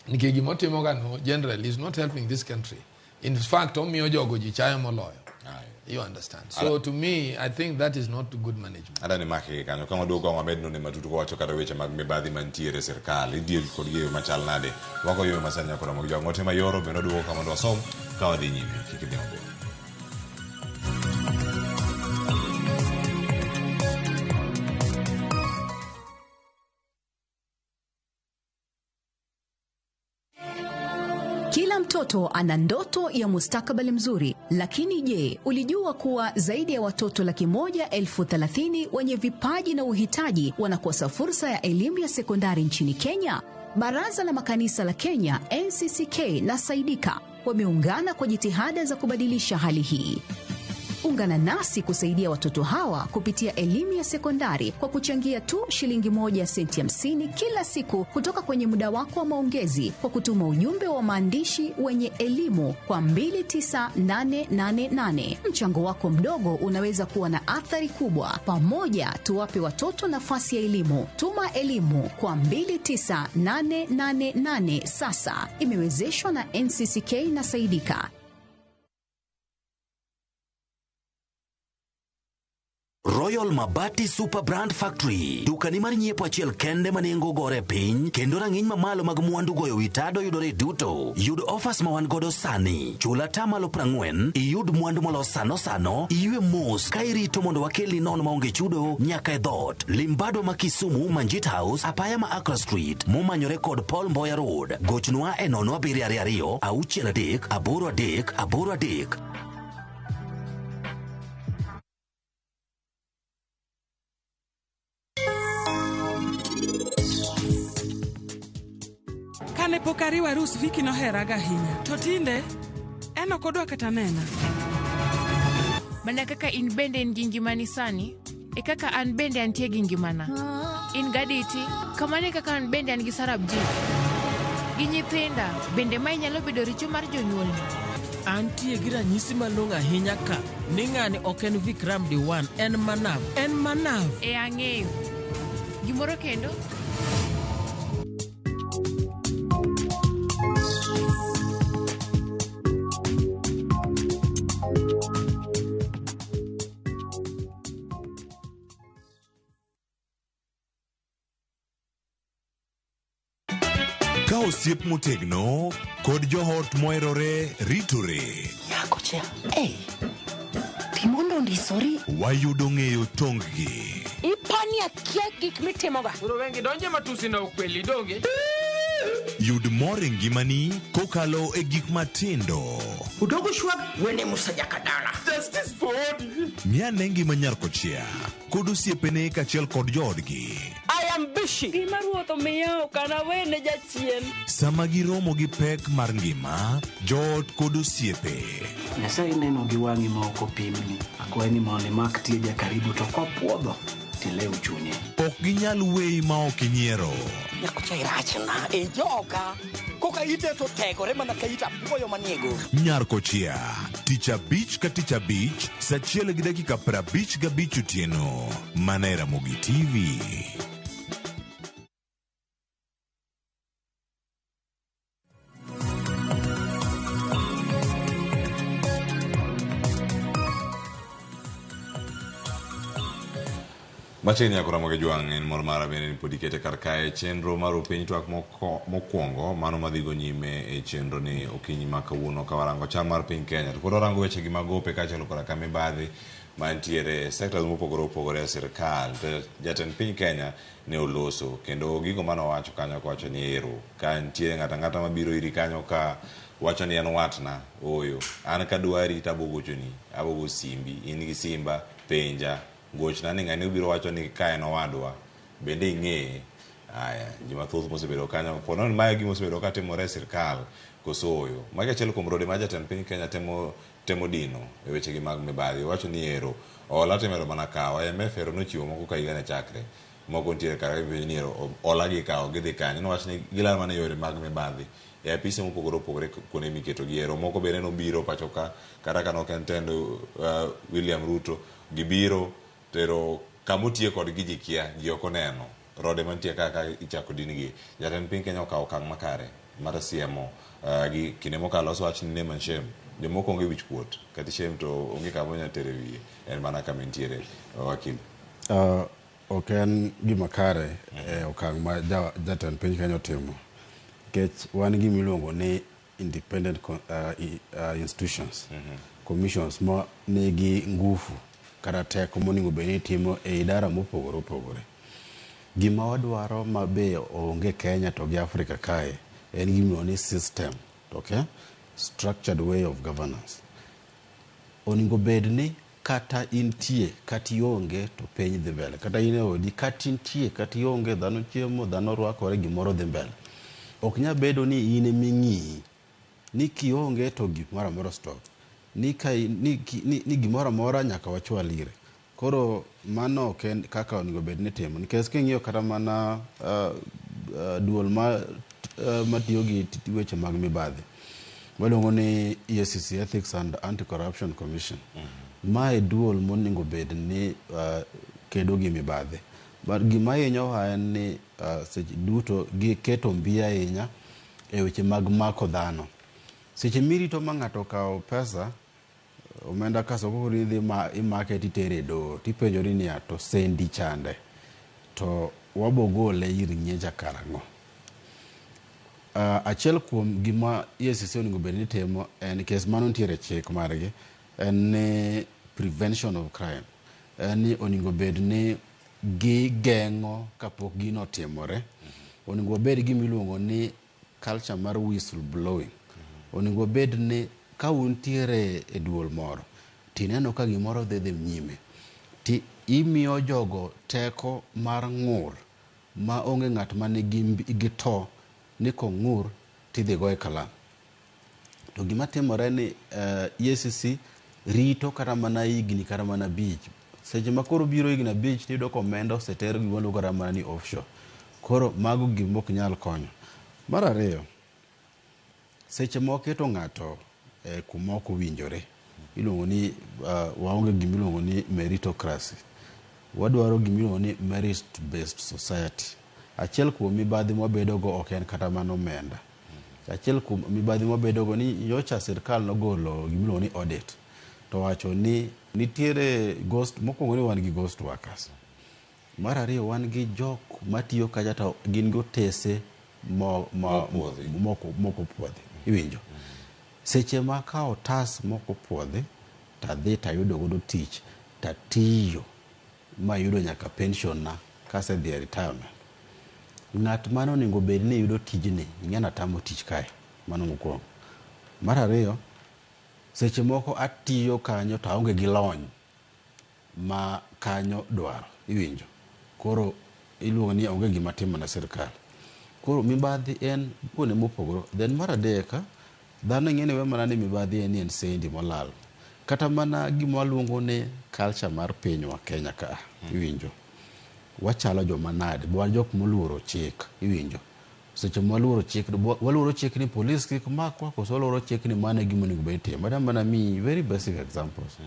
Nikech gimotimo gano generally is not helping this country. In fact, omiyo jogo ji chayo moloyo. You understand? So to me, I think that is not good management. Ada ni maki kanyo kama dogo wa medno ne matutu ko wacho kata weche mag mibadhi mantiere sirkal idiel kod yeyo machal nade wako yeyo masanya koda mag jongote mayoro bendo duogo kama ndo som ka wadhi nyime kikidhi mabor. Kila mtoto ana ndoto ya mustakabali mzuri, lakini je, ulijua kuwa zaidi ya watoto 130,000 wenye vipaji na uhitaji wanakosa fursa ya elimu ya sekondari nchini Kenya? Baraza la Makanisa la Kenya, NCCK na Saidika wameungana kwa jitihada za kubadilisha hali hii. Ungana nasi kusaidia watoto hawa kupitia elimu ya sekondari kwa kuchangia tu shilingi 1 senti 50 kila siku kutoka kwenye muda wako wa maongezi kwa kutuma ujumbe wa maandishi wenye elimu kwa 29888. Mchango wako mdogo unaweza kuwa na athari kubwa. Pamoja tuwape watoto nafasi ya elimu. Tuma elimu kwa 29888 sasa. Imewezeshwa na NCCK na Saidika. Royal Mabati Super Brand Factory. Dukani mar nyiepo achiel kende manengo gore piny, kendo rang'iny mamalo mag mwandu goyo witado yudore duto. Yud offers ma wan godo sani. Chula tamalo 40, iyud mwandu molos sano, iywe mos ka irito mondo wakelni nono maonge chudo nyaka e dhot. Limbado ma Kisumu, Manjit House, apaya ma Accra Street, momanyore kod Paul Mboya Road. Gochnwa e 0722 638 883. Kane pok ariwa arus Viki noheraga ahinya, to tinde en ok odwa kata nena. Mana kaka in bende in gi ngimani sani, e kaka an bende antie gi ngimana. In gaditi, kamane kaka an bende an gi sarabji. Gi nyithinda, bende ma inyalo bedo richo mar jonyuolni. Antie gi ranyisi malong'o ahinya ka ni ng'ani ok en Vikram Diwan, en Manav. En Manav. E ang'eyo. Gimoro kendo? Ka osiep motegno kod johot moherore ritore. Yako chia. Timondo ndisori. Wayudo ng'eyo tonggi. Ipani akia gik mitimoga. Uro wengi donje matusi na ukweli donge. Yud mor e ngimani kokalo e gik matindo. Udogo shwag wene musajakadala. Justice for all. Miane ngima Nyarkochia kod osiepene kachiel kod joodgi. I am busy. Gima ruotho miyo kana wene jachien. Sama giromo gi pek mar ngima, joot kod osiepe. Nyasaye neno gi wang'i ma ok opimni. Akwaye ni mondo imak tieja karibu to kopuodho tilew chunye. Ok ginyal weyi ma ok inyiero. Nyakocha irachna e joga. Koka ite to tegore mana ka ita puoyo maniego. Nyarkochia, tich abich ka tich abich, saa 1:55 otieno. Mana e Ramogi TV. Machiegni ako Ramogi Jwang' en mor mara bende ni pod ikete kar kae chenro mar piny twak mokwongo mano madhigo nyime e chenro ni okinyi ma kawuono ka warango chal mar piny Kenya to pod warango weche gi magope kaachiel koda ka mibadhi mantiere sectors mopogore opogore e sirkal. Jatend piny Kenya ne oloso kendo gigo mane owacho kanyo kowacho ni ero ka nitiere ng'ata ng'ata mabiro iri kanyo ka wacho ni en watna oyo an kadwari tabogochoni abogo simbi in gi simba penja gochna ni ng'ani ubiro wacho ni ka en owadwa bende ing'eye. Aya gima thoth mosebedo kanyo pono ni mae gima osebedo ka timore e sirkal koso oyo magi achiel kuom rode ma jatend piny Kenya temo dino e weche gi mag mibadhi. Wacho ni ero ola timero mana kawo IMF ero nochiwo moko ka higa ne chakre moko ntiere kaka ni ero ola gi kawo gidhi kanyo nowacho ni gilal mana yore mag mibadhi e apise mopogore opogore kuonde miketo gi ero. Moko bende nobiro pacho ka kata ka nok en tendo William Ruto gibiro tero kamotie kod gi kia ji ok oneno rode mantie kaka ichako din gi. Jatend piny Kenya okawo okang' makare mar siemo gi kinde mokalo osewach ni name and shame jomoko onge wich kuot kata shame to onge kama onyalo tere wiye en mana kama nitiere wakil. Ok en gima kare okang' ma jatend piny Kenya otimo nikech wan gima iluongo ni independent institutions commissions ma nigi ngufu kata teko monego bed ni timo e idara mopogore opogore. Gima wadwaro mabe onge Kenya to gi Afrika kae en gima ni system, okay? Structured way of governance. Onego bed ni kata intie kata ionge to piny dhi mbele, kata in e odi kata intie kata ionge dhano chiemo dhano rwakore gimoro dhi mbele. Ok nya bedo ni in eming'i ni kionge to gimoro amora stop. Ni gimoro amora nyaka wachwal ire. Koro mano ok en kaka onego bed ni timo nikech king'iyo kata mana duol matiyo gi weche mag mibadhi waluongo ni EACC, Ethics and Anti-Corruption Commission. Mae duol monego bed ni kedo gi mibadhi. Gima hinyowa en ni seche duto giketo mbi ahinya e weche mag mako dhano. Seche mirito ma ng'ato okawo pesa omenda kaso koko nidhi market itere do tipenjori ni to sendi chande to wabogole ir nyeja karang'o. Achiel kuom gima EACC onego bed ni timo en kes mano nitiere chik margi en ni prevention of crime, en ni onego bed ni gigeng'o kapok gino otimore. Onego bed gimiluongo ni culture mar whistle blowing. Onego bed ni ka untiere e duol moro tineno ka gimoro dhi nyime ti imiyo jogo teko mar ng'ur ma onge ng'at ma nigi to ni kong'ur tidhi go e kalam. To gima timore ni EACC rito kata mana higni kata mana bich. Seche ma koro biro higni abich tiyudo komenda oseter gima luongo kata mana ni offshore. Koro mago gima ok nyal konyo. Mar ariyo, seche ma oketo ng'ato kuma ok owinjore, iluongo ni waonge gima iluongo ni meritocracy. Wadwaro gima iluongo ni merit based society. Achiel kuom mibadhi mwabedogo ok en kata mana omenda. Achiel kuom mibadhi mwabedogo ni nyocha sirkal nogolo gima iluongo ni audit to wacho ni nitiere ghost, mokwongo ni wan gi ghost workers. Mar ariyo wan gi jok matiyo kacha to gin gotese moko puodhi. Iwinjo? Seche ma ka otas moko puodhi tadhi tayudo godo tich tatiyo mayudo nyaka pension na kase dhi retirement. Ng'at mano onego bed ni yudo tijni ing'ena tamo tich kae. Mano mokwongo. Mar ariyo, seche moko atiyo kanyo to aonge gi lony ma kanyo dwaro. Iwinjo? Koro iluongo ni onge gima timo na sirkal. Koro mibadhi en kuonde mopogore. Then mar adek, dhano ing'eni we mana ni mibadhi en sendi molal. Kata mana gima waluongo ni culture mar pinywa Kenya ka. Iwinjo? Wachalo joma nade, wan jok moluoro chik. Iwinjo? Seche ma waluoro chik ni police kik makwa, koso waluoro chik ni mane gima onego bed timo. Madam mana mi very basic examples.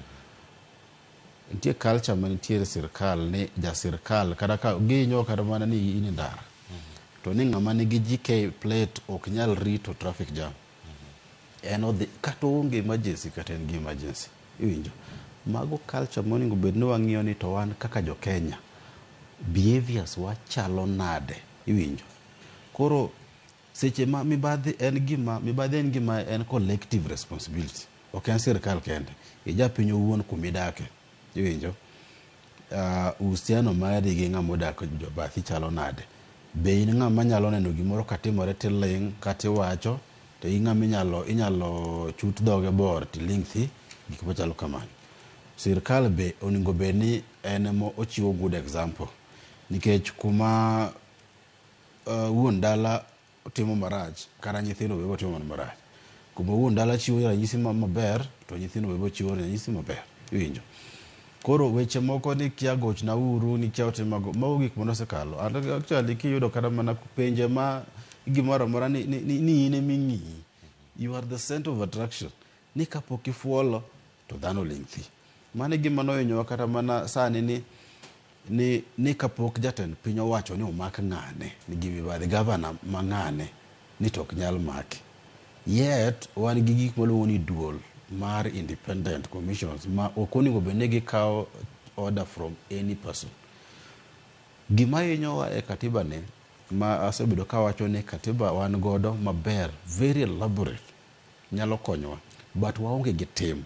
Nitie culture ma nitiere sirkal ni jasirkal kata ka ginyo kata mana ni in ndara. To ni ng'ama nigi GK plate ok nyal rito traffic jam. En odhi kata onge emergency kata en gi emergency. Iwinjo? Mago culture monego bed ni wang'iyo ni to wan kaka jo Kenya behaviors wachalo nade. Iwinjo? Koro seche ma mibadhi en gima en collective responsibility. Ok en sirkal kende. Ija piny owuon kumidake. Iwinjo? Uhusiano mari gi ng'ama odak jo bathi chalo nade. Be in ng'ama nyalo neno gimoro katimore tiling katiwacho to in ng'ama inyalo chut dhoge bor tiling thi gik machalo kamano. Sirkal be onego bed ni en emo ochiwo good example. Nikech kuma wuon dala timo marach kata nyithindo bebo timo marach. Kuma wuon dala chiwo ranyisi maber to nyithindo bebo chiwo ranyisi maber. Iwinjo? Koro weche moko ni kia goch na uru ni kia otimago mago gik mosekalo. Actually kiyudo kata mana penje ma gimoro amora ni ine mingi. You are the center of attraction. Ni kapok ifuolo to dhano ling thi. Mane gima nohinyowa kata mana sani ni kapok jatend piny owacho ni omak ng'ane ni gimibadhi gavana ma ng'ane ni tok nyal maki. Yet wan gi gik maluongo ni duol mar independent commissions ma ok onego bed ni gikawo order from any person. Gima hinyowa e katiba ni ma asebedo kawacho ni katiba wan godo maber, very elaborate, nyalo konyowa, but waonge gi tim.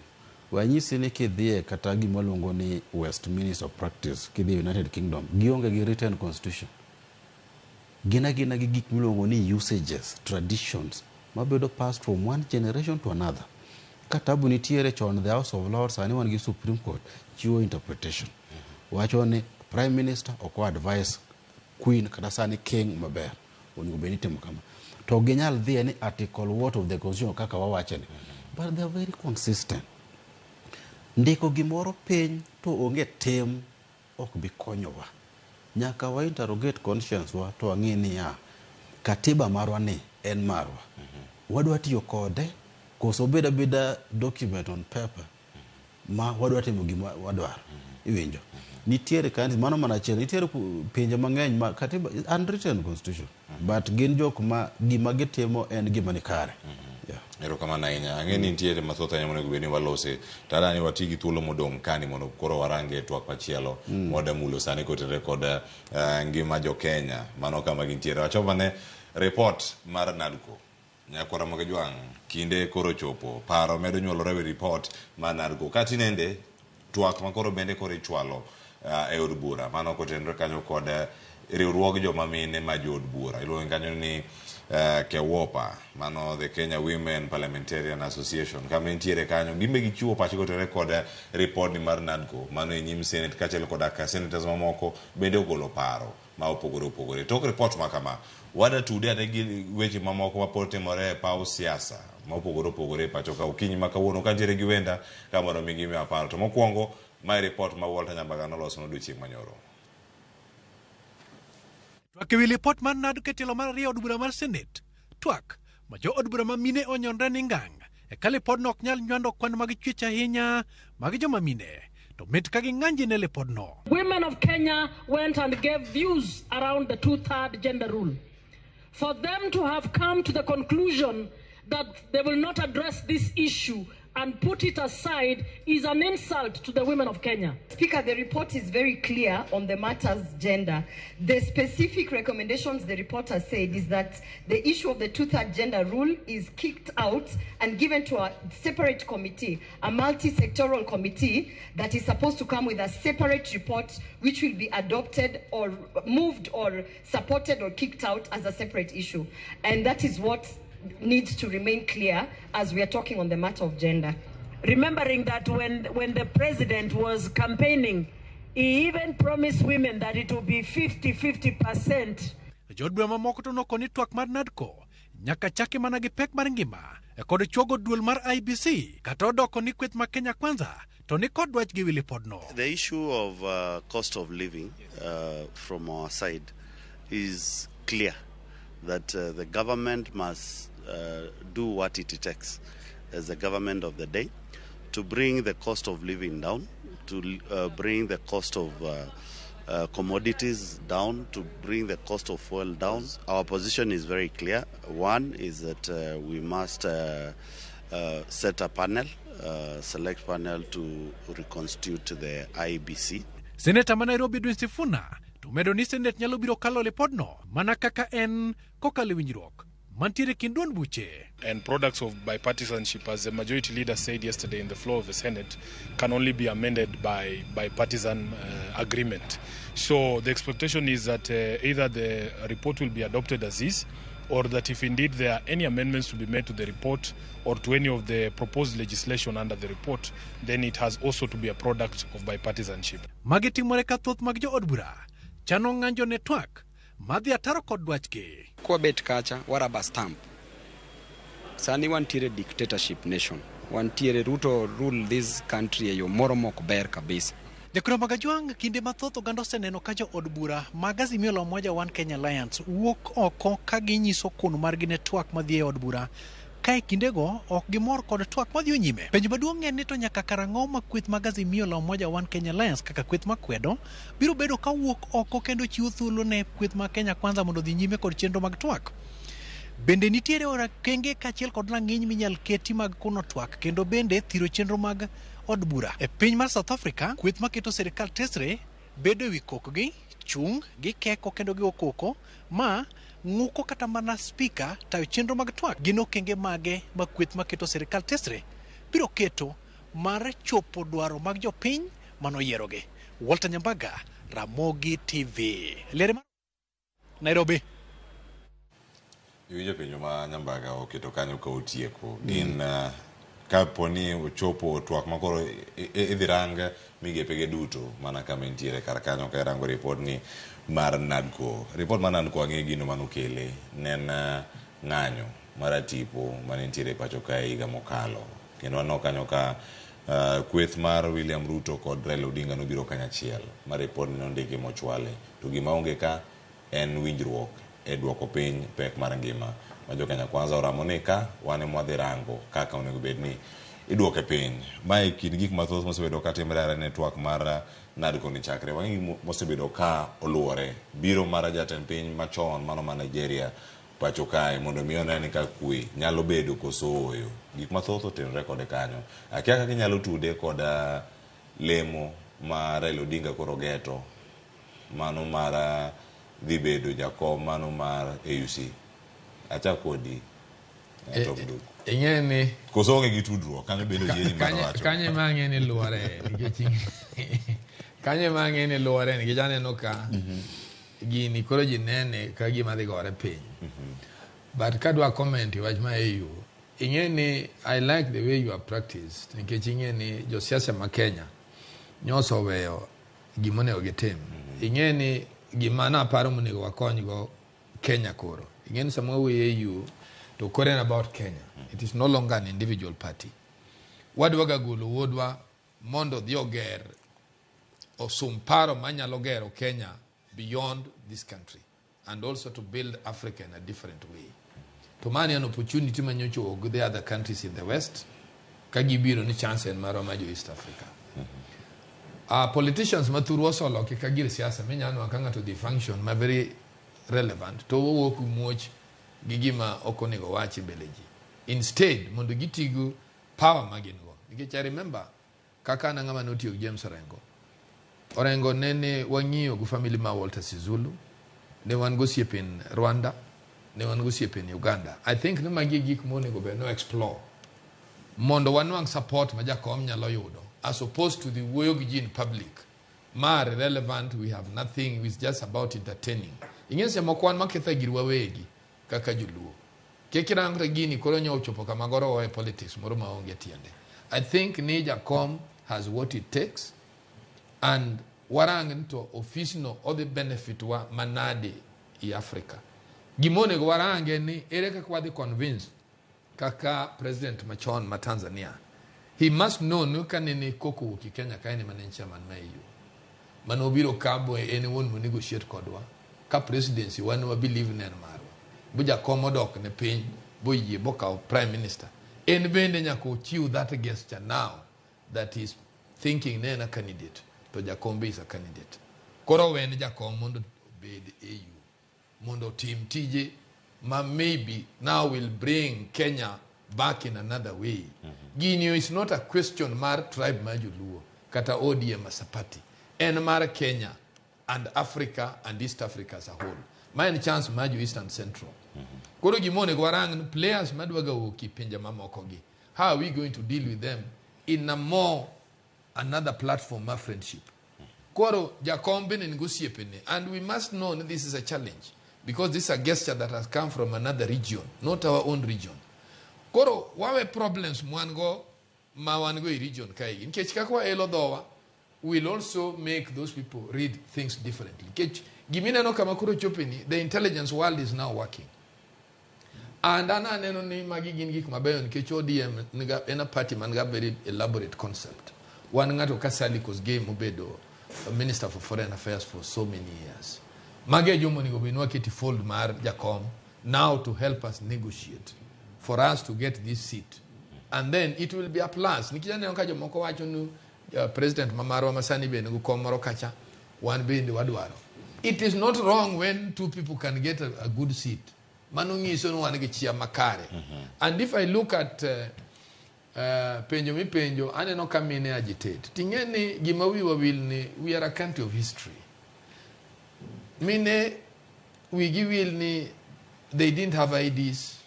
Wanyisi ni kidhie kata gima luongo ni Westminster practice, kidhie United Kingdom, gionge gi written constitution. Gina gi gik miluongo ni usages, traditions, mabedo passed from one generation to another. Katabu nitiere chon the House of Lords, sani wan gi Supreme Court, chiwo interpretation. Wacho ni Prime Minister oko advise Queen kata sani King maber. Onego bed ni timo kama. To ginyal dhie ni article what of the constitution kaka wawacheni. But they are very consistent. Ndiko gimoro piny to onge tim ok bi konyowa. Nyaka wa interrogate conscience wa to ang'e ni katiba marwa ni en marwa. Wadwa tiyo kode koso beda document on paper ma wadwa timo gima wadwaro. Iwinjo? Nitiere kandi mano mana achiel, nitiere pinje mang'eny ma katiba unwritten constitution but gin jok ma gima gitimo en gima ni kare. Ero kama na inya angeni ntiere mathoth anya monego beni walose tada ni watigi thuolo modong kani mondo koro warange twak machielo moda mulo sani kotere kod ngima jo Kenya mano kama gintiere wachoba ne report mar NADCO nyakwara Ramogi jwang kinde koro chopo paro medo nyuolore we report mar NADCO katinende twak makoro bende koro ichwalo e od bura mano kotenre kanyo kod riwruog joma mine ma jo od bura iluongo kanyo ni KEWOPA mano the Kenya Women Parliamentarian Association kama entiere kanyo gimbe gichiwo pacho kotere kod report ni mar NADCO mano e nyim Senate kachel kod ka senators mamoko bende ogolo paro ma opogore tok report makama wada tude ane gi weche mamoko mapotimore e paw siasa ma opogore pacho ka ukinyi makawuono kantiere gi wenda kamoro migime aparo to mokwongo my report ma Walter Nyambaga noloso odiochieng' manyoro. Twak ewi report mar NADCO ketelo mar ariyo od bura mar Senate. Twak ma jo od bura ma mine onyonre ni ngang' e ka lipodno ok nyal nywando kwan mag chwech ahinya mag joma mine to mit ka ging'anji ne lipodno. Women of Kenya went and gave views around the 2/3 gender rule. For them to have come to the conclusion that they will not address this issue and put it aside is an insult to the women of Kenya. Speaker, the report is very clear on the matters gender. The specific recommendations the report has said is that the issue of the 2/3 gender rule is kicked out and given to a separate committee, a multi-sectoral committee that is supposed to come with a separate report which will be adopted or moved or supported or kicked out as a separate issue. And that is what needs to remain clear as we are talking on the matter of gender. Remembering that when the president was campaigning, he even promised women that it would be 50%. Jod bura mamoko to nokoni twak mar NADCO nyaka chake mana gi pek mar ngima e kod chogo duol mar IBC kata odoko ni kweth ma Kenya Kwanza to ni kod dwach gi lipodno. The issue of cost of living from our side is clear that the government must do what it takes as the government of the day to bring the cost of living down, to bring the cost of commodities down, to bring the cost of fuel down. Our position is very clear. One is that we must set a panel, select panel to reconstitute the IBC. Senator ma Nairobi Edwin Sifuna tumedo ni Senate nyalo biro kalo lipodno mana kaka en kokalo winjruok mantiere kindon buche. And products of bipartisanship, as the majority leader said yesterday in the floor of the Senate, can only be amended by bipartisan agreement. So the expectation is that either the report will be adopted as is, or that if indeed there are any amendments to be made to the report or to any of the proposed legislation under the report, then it has also to be a product of bipartisanship. Magitimore ka thoth mag jo od bura chano ng'anjo ne twak madhi ataro kod dwachgi. Kwa bet kacha waraba stamp. Sani wantiere dictatorship nation. Wantiere Ruto rule this country e yo moro mok ber kabisa. Jakura Magajwang kinde mathoth oganda oseneno ka jo od bura mag Azimio la Umoja One Kenya Alliance wuok oko ka ginyiso kun margi ne twak madhi e od bura ka e kindego ok gimor kod twak madhi nyime. Penjo maduong' en ni to nyaka karang'o ma kweth mag Azimio la Umoja One Kenya Alliance kaka kweth makwedo biro bedo ka wuok oko kendo chiwo thuolo ne kweth ma Kenya Kwanza mondo dhi nyime kod chenro mag twak. Bende nitiere orakenge kachiel kod rang'iny minyal keti mag kuno twak kendo bende thiro chenro mag od bura. E piny mar South Africa, kweth maketo serikal tesre bedo ewi kokgi, chung, gikeko kendo gi okoko ma Nguku kata mana speaker tayo chenro mag twak gin okenge mage ma kweth maketo serikal tesre biro keto mar chopo dwaro mag jopiny manoyierogi. Walter Nyambaga, Ramogi TV. Lere mar Nairobi. Iwinjo penjo ma Nyambaga oketo kanyo ka otieko. Gin kaponi ochopo twak makoro idhi rang migepege duto mana kama entiere kar kanyo ka irango report ni mar NADCO. Report mar NADCO ang'e gino manokele nen ng'anyo mar tipo manentiere pacho ka higa mokalo. Kendo aneno kanyo ka kweth mar William Ruto kod Raila Odinga nobiro kanyachiel. Ma report ni nondiki mochwale. To gima onge ka en winjruok e duoko piny pek mar ngima. Majo Kenya Kwanza oramone ka wane mwadhi rango kaka onego bedni iduoke piny. Mae kind gik mathoth mosebedo ka timre ne twak mar NADCO ni chakre. Wang'i mosebedo ka oluore. Biro mar jatend piny machon mano ma Nigeria pacho kae mondo mi one ni ka kwe nyalo bedo koso oyo gik mathoth otenore kode kanyo akia kaka inyalo tude koda lemo ma Raila Odinga koro geto mano mar dhi bedo jakom mano mar AUC acha kodi ing'eni koso onge gi tudruok kanyo bedo yeni mar wacho kanye mang'eni luore nikech kanye mang'eni luore nikech aneno ka gini koro ji nene ka gima dhi gore piny but kadwa comment wach ma AU ing'eni I like the way you have practiced nikech ing'eni josiasa ma Kenya nyoso weyo gimonego gitim ing'eni gima naparo monego wakonygo Kenya koro ing'eni sama we AU to Korean about Kenya it is no longer an individual party wadwaga golo wodwa mondo dhi oger osum paro manyalo gero Kenya beyond this country and also to build Africa in a different way to mani an opportunity manyocho with the other countries in the west kagibiro ni chance en maro majo East Africa politicians mathuru osolo ke kagir siasa minyano akanga to the function ma very relevant to wuok muoch gigima okonego wachi beleji instead mondo gitigo power magingo nikech I remember kaka na ngama notiyo James Orengo nene wang'iyo gu family ma Walter Sizulu ne wan go siepen Rwanda ne wan go siepen Uganda I think ne magi gik monego be no explore mondo wanwang support ma jakom nyalo yudo as opposed to the wuoyo gi in public mar relevant we have nothing it's just about entertaining ing'ese mokwan maketha girwa wegi kaka juluo kekirangre gini koro nyo chopo kama goro politics moro maonge tiende I think ni jakom has what it takes and warang to office no all the benefit wa manade I Africa gimone go warange ni ere ka kwa the convince kaka president machon ma Tanzania he must know no kanene koko ki Kenya kaini manencha man mayu manobiro kabo anyone mo negotiate kodwa ka presidency one wa believe in maro buja komodok ne piny boyie boka prime minister en bende nyako chiu that gesture now that is thinking nena candidate to Jakombe is a candidate koro wen Jakom mondo bed AU mondo team TJ ma maybe now will bring Kenya back in another way gini is not a question mar tribe majuluo kata ODM as a party en mar Kenya and Africa and East Africa as a whole my chance maju East and Central koro gimone gwarang players madwaga wuki pinja mamoko gi how are we going to deal with them in a more another platform of friendship koro Jakombe ne ngosiepene and we must know that this is a challenge because this is a gesture that has come from another region not our own region koro wawe problems mwango ma wango I region kai nkech kakwa elo dowa will also make those people read things differently nkech gimina no kama kuro chopeni the intelligence world is now working and ana neno ni magi gin gik mabeyo nkech ODM niga ena party man ga very elaborate concept one ngato kasali cause game obedo minister for foreign affairs for so many years mage jomo nigo benwa keti fold mar Jakom now to help us negotiate for us to get this seat and then it will be a plus nikijana nka jomoko wacho nu president mamaro masani be ngu komoro kacha one bende wadwaro it is not wrong when two people can get a good seat manungiso no wan gi chia makare and if I look at penjo mi penjo aneno kamine agitate tingeni gima wiwa will ni we are a country of history mine we give will ni they didn't have IDs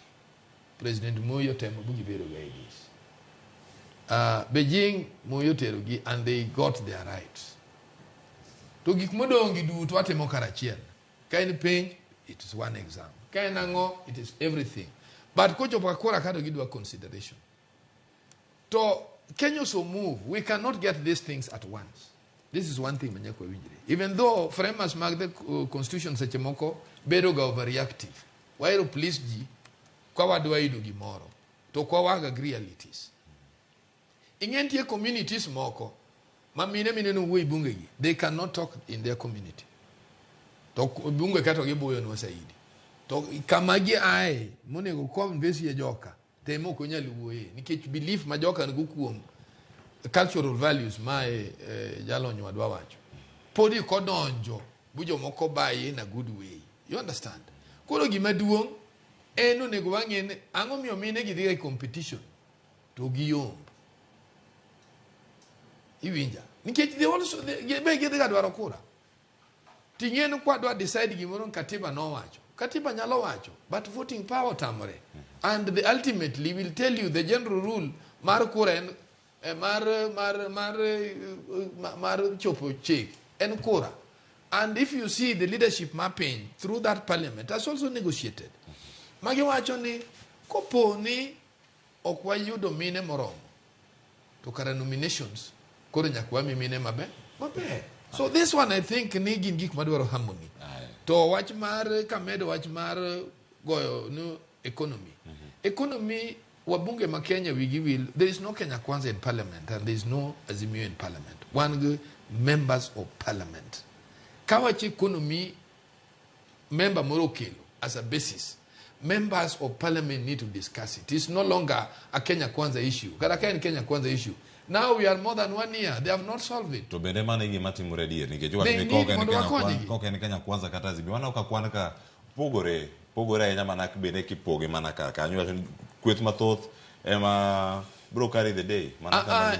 President Moyo temo bugi bero IDs Beijing Moyo terogi and they got their rights to gik modongi duto atemo karachiel kain piny it is one exam kain ango it is everything but kocho pakora kado gidwa consideration to Kenya so move we cannot get these things at once this is one thing manyako winjire even though framers mag the constitution seche moko bedo ga overreactive wairo please ji kwa wadwa ido gimoro to kwa waga realities ingentie communities moko mamine no wuoi bunge gi they cannot talk in their community to bunge kato giboyo no saidi to kamagi ai monego convince joka temo ko nyalo wuoye nikech belief ma joka ngo kuom cultural values ma jalonyo wadwa wacho podi kodonjo bujo moko baye na good way you understand koro gima duong eno nego wang'e ang'o miyo mine gidhi e competition to giyomb iwinja nikech be gidhi ga dwaro kura ting'en kwa dwa decide gimoro katiba nowacho katiba nyalo wacho but voting power tamore and ultimately will tell you the general rule mar kura en mar chopo chik en kura. And if you see the leadership mapping through that parliament has also negotiated. Magi wacho ni kopo ni ok wayudo mine moromo to kara nominations koro nyaka wami mine maber. So this one I think ni gin gik madwaro harmony. To wach mar kamedo wach mar goyo no economy. Economy wabunge ma Kenya wigi will there is no Kenya Kwanza in parliament and there is no Azimio in parliament. One members of parliament. Kawachi economy member Morokelo as a basis. Members of parliament need to discuss it. It's no longer a Kenya Kwanza issue. Karaka Kenya Kwanza issue. Now we are more than 1 year. They have not solved it. To bende mane gi mati muredi ni kejo koke ni Kenya Kwanza katazi biwana ukakwana ka pogore enya manak bende kipoge manaka kanyo kweth mathoth ema bro carry the day.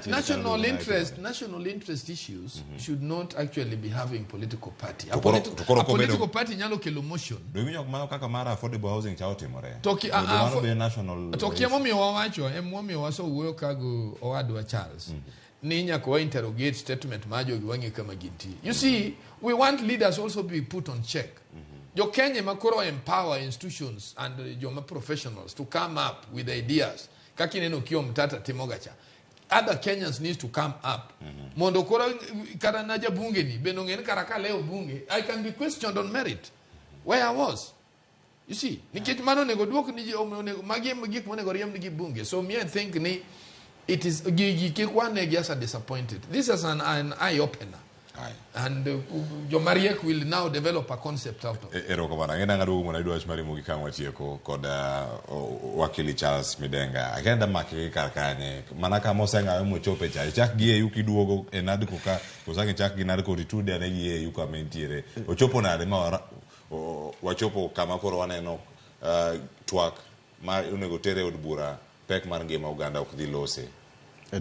National interest issues should not actually be having political party. A political party nyalo kelo motion. Do you know kaka mara affordable housing chaote more? Toki national. Toki momi wawacho momi waso wuoyo kago owadwa Charles. Ni nyaka wa interrogate statement majo giwangi kama ginti. You see, we want leaders also be put on check. Jo Kenya makoro empower institutions and jo professionals to come up with ideas. Kaki neno kio mtata timogacha. Other Kenyans need to come up. Mondo kora karanaja bunge ni benongen karaka leo bunge. I can be questioned on merit. Where I was. You see, niketi mano nego duok ni magi mo nego riem ni bunge. So me I think ni it is gikwane giasa disappointed. This is an eye opener. And your Mariek will now develop a concept out of it. Eroko bana ngena ngadu mwana idu ashmari mugikangwa tieko koda wakili Charles Midenga agenda make karkanye manaka mosenga mwechope cha chak gie yuki duogo enadiko ka kozange chak ginadiko titude ane yuka mentiere ochopo na de ma wachopo kama koro waneno TWAK ma unego tere od bura pek mar ngima Uganda okdhi lose.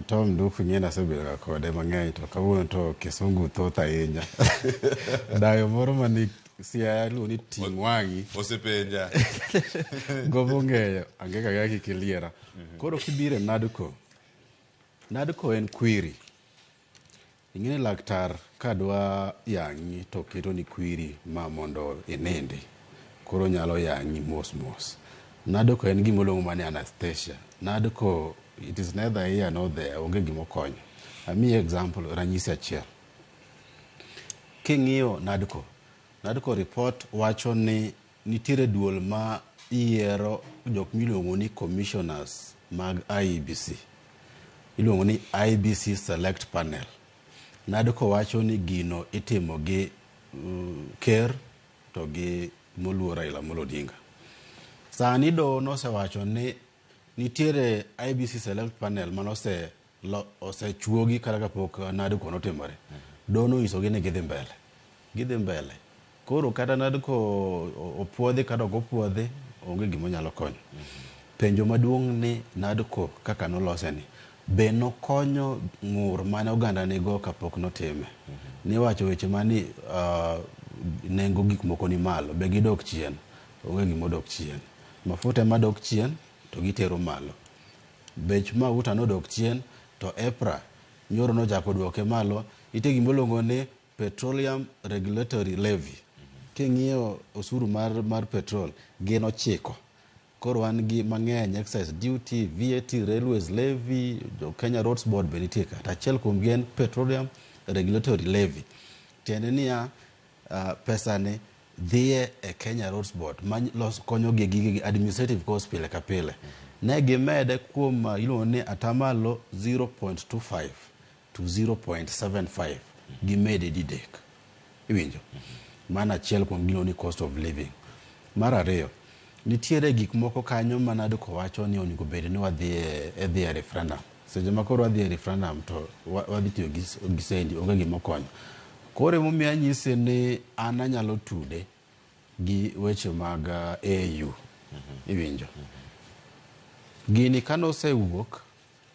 Tom Nguku ngena sebira kode mang'eny to kawuono to kisungu thoth ahinya. Dayo moro mani siaya lu ni tingwangi osepenja gobo ng'eyo angeka gaki kiliera. Koro kibire Nadko en query. Ing'eni laktar kadwa yangi to keto ni query ma mondo inindi. Koro nyalo yangi mos. Nadko en gimolongo mani anesthesia. Nadko it is neither here nor there. Onge gimo konyo. Ami example ranyisi achiel. King'iyo Nadko report wacho ni nitiere duol ma iero jok miluongo ni commissioners mag IEBC. Iluongo ni IEBC select panel. Nadko wacho ni gino itimo gi ker to gi moluor Raila Odinga. Sani do nosewacho ni nitiere IBC select panel manose chuogi kala kapok Nadko notimore. Dono isogi ne gidhi mbele. Koro kata Nadko opuodhi kata opuodhi onge gimo nyalo konyo. Penjo maduong' ni Nadko kaka nolose ni be nokonyo ng'ur mane Uganda nigo kapok notime. Ni wacho weche mani nengo gik moko ni malo be gidok chien. Onge gimo dok chien. Mafuta ma dok chien to gitero malo. Bech mauta no dok chien to EPRA nyoro no jako duoke malo ite gimolongo ni Petroleum Regulatory Levy. King'iyo osuru mar petrol geno chiko. Koro wan gi mang'eny excise duty, VAT, railways levy, Kenya Roads Board benitika. Tachiel kuom gen Petroleum Regulatory Levy. Tiende niya pesa ne dhie e Kenya Roads Board los konyo gi administrative cost pile ka pile. Ne gimede kuom iluongo ni atamalo 0.25 to 0.75 gimede didek. Iwinjo? Mana achiel kuom gino ni cost of living. Mar ariyo, nitiere gik moko kanyo ma Nadko wacho ni onego bed ni wadhi e referendum. Seche ma koro wadhi e referendum to wadhi tiyo gi sendi onge gimo konyo. Kore momiya nyise ni an anyalo tude gi weche mag AU. iwinjo. Gini kano osewuok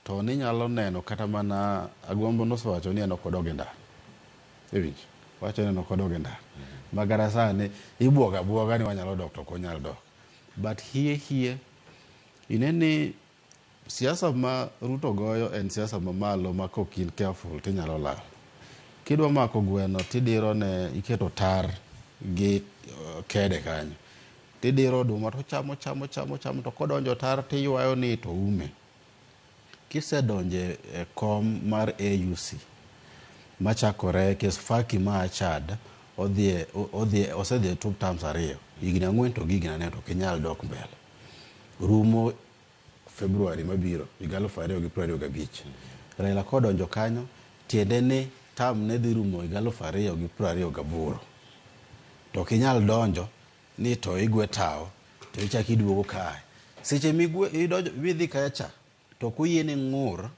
to ninyalo neno kata mana Agwambo nosewacho ni en ok odog e ndara. Iwinjo, wacho ni en ok odog e ndara. Magara sani ibwoga bwoga ni wanyalo dok to ok onyal dok. But here ineni siasa ma Ruto goyo en siasa mamalo ma kok in careful tinyalo lal. Kidwa mako gweno tidiro ne iketo tar gi kede kanyo. Tidiro oduma to chamo to kodonjo tar tiywayo ni to ume. Kisedonje e kom mar AUC machakore kes Faki ma Chad osedhi 2 terms 2 higni 4 to gigna ne to kinyal dok mbele. Rumo February mabiro 2025. Raila kodonjo kanyo tiende ni tam ne dhi rumo 2028 to kinyal donjo ni to igwe tao to ichaki duogo kae. Seche midhi kacha to kuyiene ng'ur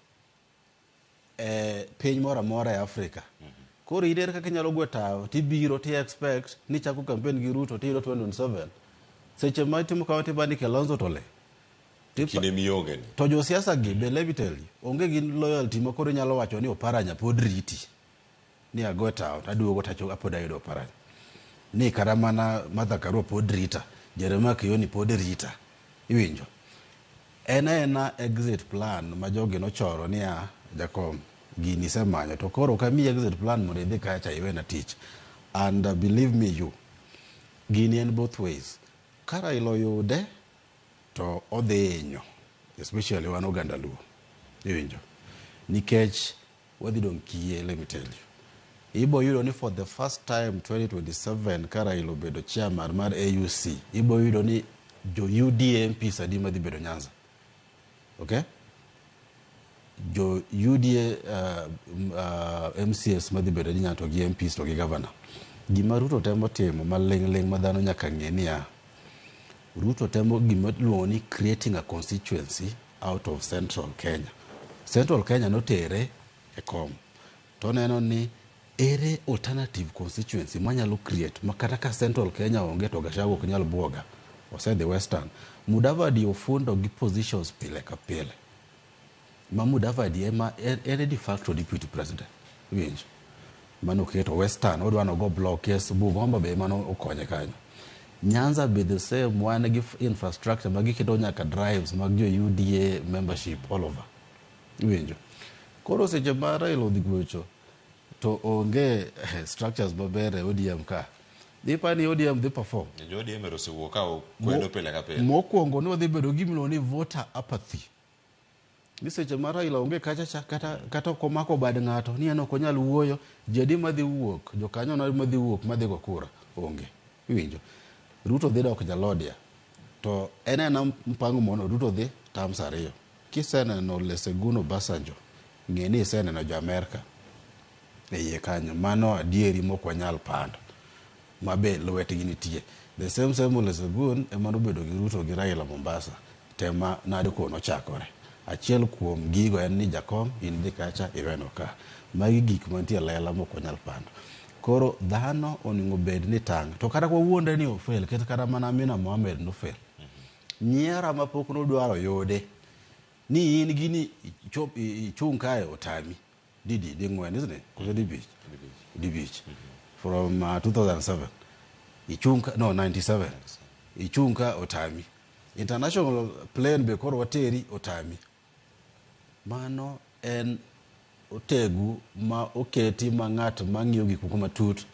piny moro amora e Afrika. Koro idere kaka inyalo gwe tao tibiro ti expect ni chako campaign gi Ruto tiyudo 2027. Seche ma timo kaunti bani Kalonzo to le. Kinde mionge ni. To jo siasa gi be let me tell you, onge gi loyalty ma koro nyalo wacho ni Oparanya pod riti. Ni agwe tao taduogo tacho apod ayudo Oparanya. Ni kata mana Martha Karua pod rita, Jeremiah Kioni pod rita. Iwinjo. Ena exit plan ma jogi nochoro ni Jakom gini semanyo to koro kami exit plan mondo idhi kacha iwena tich. And believe me you, gini en both ways. Kara ilo yude to odhinyo, especially wan oganda Luo. Iwinjo. Nikech wadhi dong' kiye, let me tell you. Ibo yudo ni for the first time 2027 kara ilo bedo chairman mar AUC. Ibo yudo ni jo UDA MPs adi madhi bedo Nyanza. Okay? Jo UDA MCS madhi bedo Nyanza to gi MPs to gi governor. Gima Ruto temo timo maling' ma dhano nyaka ng'e ni Ruto temo gima luongo ni creating a constituency out of Central Kenya. Central Kenya notere e kom. To neno ni ere alternative constituency manyalo create makata ka Central Kenya onge to Gachagua ok nyal buoga. Ose the Western. Mudavadi ofundo gi positions pile ka pile. Ma Mudavadi ema ere de facto deputy president. Winjo. Mano keto Western odwa no go block yes Bugomba be mano okonye kanyo. Nyanza be the same one give infrastructure magi keto nyaka drives mag jo UDA membership all over. Winjo. Koro seche mara ilo dhigwecho to onge structures babere ODM ka. Dipani ODM dhi perform. Jo ODM erosiwo ka kwedo pile ka pile. Mokwongo no dhi bedo gimilo ni voter apathy. Ni seche mara ilo onge kacha kata komako bad ng'ato ni eno konyal wuoyo jadi madhi wuok jokanyo na madhi wuok madhi go kura onge. Iwinjo. Ruto dhi dok Jalodia to ena mpango mono Ruto dhi terms 2. Kiseneno Olusegun Obasanjo ng'eni iseneno jo Amerika e kanyo mano adieri mok nyal pando mabe lwetgi nitie. The same Olusegun emano bedo gi Ruto gi Raila Mombasa tema nade kono chakore. Achiel kuom gigo en ni Jakom in dhi kacha iweno ka. Magi gik mantie lela mok nyal pando. Koro dhano oningo bed ni tang. To kata kwa wuonde ni ofel kata kata mana Amina Mohamed no fel. Nyiera mapok no dwaro yode. Ni in gini chung kae otami. Didi ngwen isn't it? Kuzo di beach. From 2007. Ichunka no 97. Ichunka otami. International plane be koro wateri otami. Mano en otegu ma oketi ma ng'at ma ng'iyo gik moko matut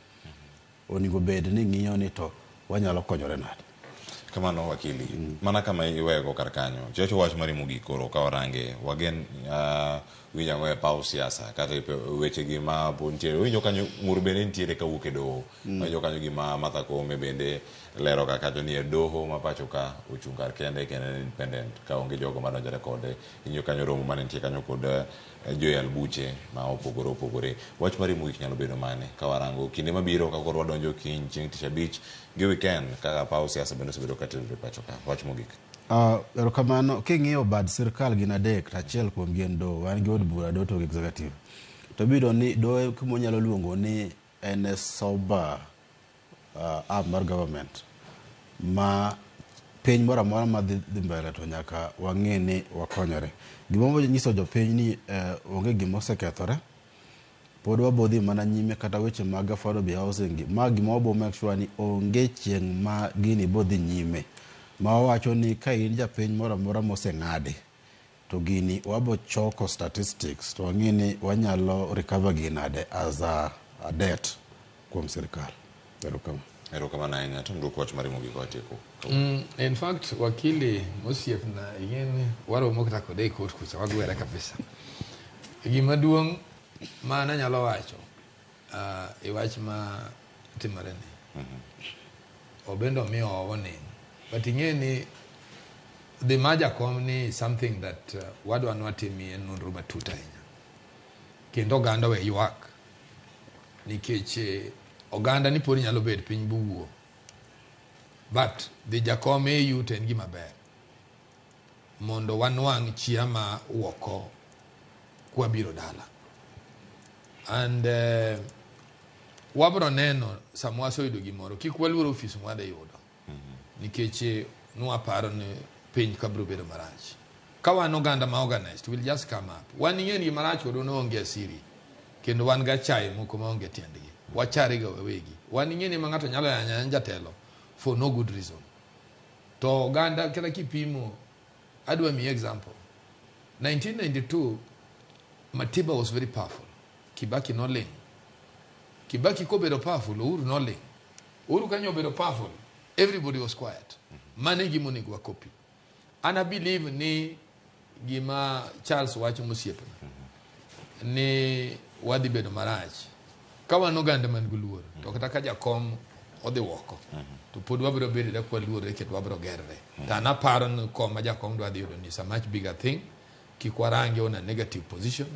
oningo bed ni ng'iyo ni to wanyalo konyore nade. Kamano wakili. Mana kama iwego kar kanyo. Checho wach mari mugi koro ka orange wagen winya we pau siasa kata weche gi ma bontiere winjo kanyo ng'ur bende nitiere ka wuok e doho. Winjo kanyo gima Martha Koome bende lero kaka to nie doho ma pacho ka ochung' kar kende independent ka onge jogo madonjore kode. Winjo kanyo romo mane nitie kanyo kod Joel Buche ma opogore. Wach mari mugi nyalo bedo mane ka warango kinde mabiro ka koro wadonjo kiny chieng' tich abich gi weekend kaka pau siasa bende osebedo katero pacho ka. Wach mogik. Erokamano king'iyo bad sirkal gin adek achiel kuom gin do wan gi od bura do to executive to bido ni do kuma nyalo luongo ni sober arm mar government ma piny moro amora ma dhi mbele to nyaka wang'e ni wakonyore. Gimomo nyiso jopiny ni onge gima osekethore, pod wabodhi mana nyime kata weche mag affordable housing ma gima wabo make sure ni onge chieng' ma gini bodhi nyime. Ma wawacho ni ka in japiny moro amora moseng'adi to gini wabo choko statistics to wang'e ni wanyalo recover ginade as a debt kuom sirikal. Erokamano ahinya. To Nguku wach mari mogik watieko. In fact, wakili mosiep na ing'eni waromo kata kode e court kucha wagwere kabisa. Gima duong' ma nanyalo wacho e wach ma timore ni. Obendo miyo warning. But ing'eni the major company is something that wadwa nwatimi en nonro matut ahinya. Kendo oganda we ywak nikech oganda ni podi nyalo bet piny buwuo. But the jakom EU to en gima ber mondo wanwang' chia ma woko kwa biro dala. And wabro neno samwa soido gimoro kik waluoro ofis mwade yudo. Nikech nwaparo ni piny kabro bedo marach. Ka wan oganda ma organized will just come up. Wan ing'eni gima rach kodo no onge asiri. Kendo wan ga chai moko ma onge tiendgi. Wachari ga wewegi. Wan ing'eni ma ng'ato nyalo yanya jatelo for no good reason. To oganda kata kipimo, adwa mi example. 1992 Matiba was very powerful. Kibaki no ling. Kibaki ko bedo powerful, Uhuru no ling. Uhuru kanyo bedo powerful. Everybody was quiet. Mane gimo ni gwa copy. And I believe ni gima Charles wacho mosiepe ni wadhi bedo marach. Kawa no ganda man guluor. To kata ka jakom odhi woko. To pod wabro bedo da kwa luor eket wabro gerre. Ta na paro no koma jakom dwa dhi yudo ni a much bigger thing. Kikwarange on a negative position.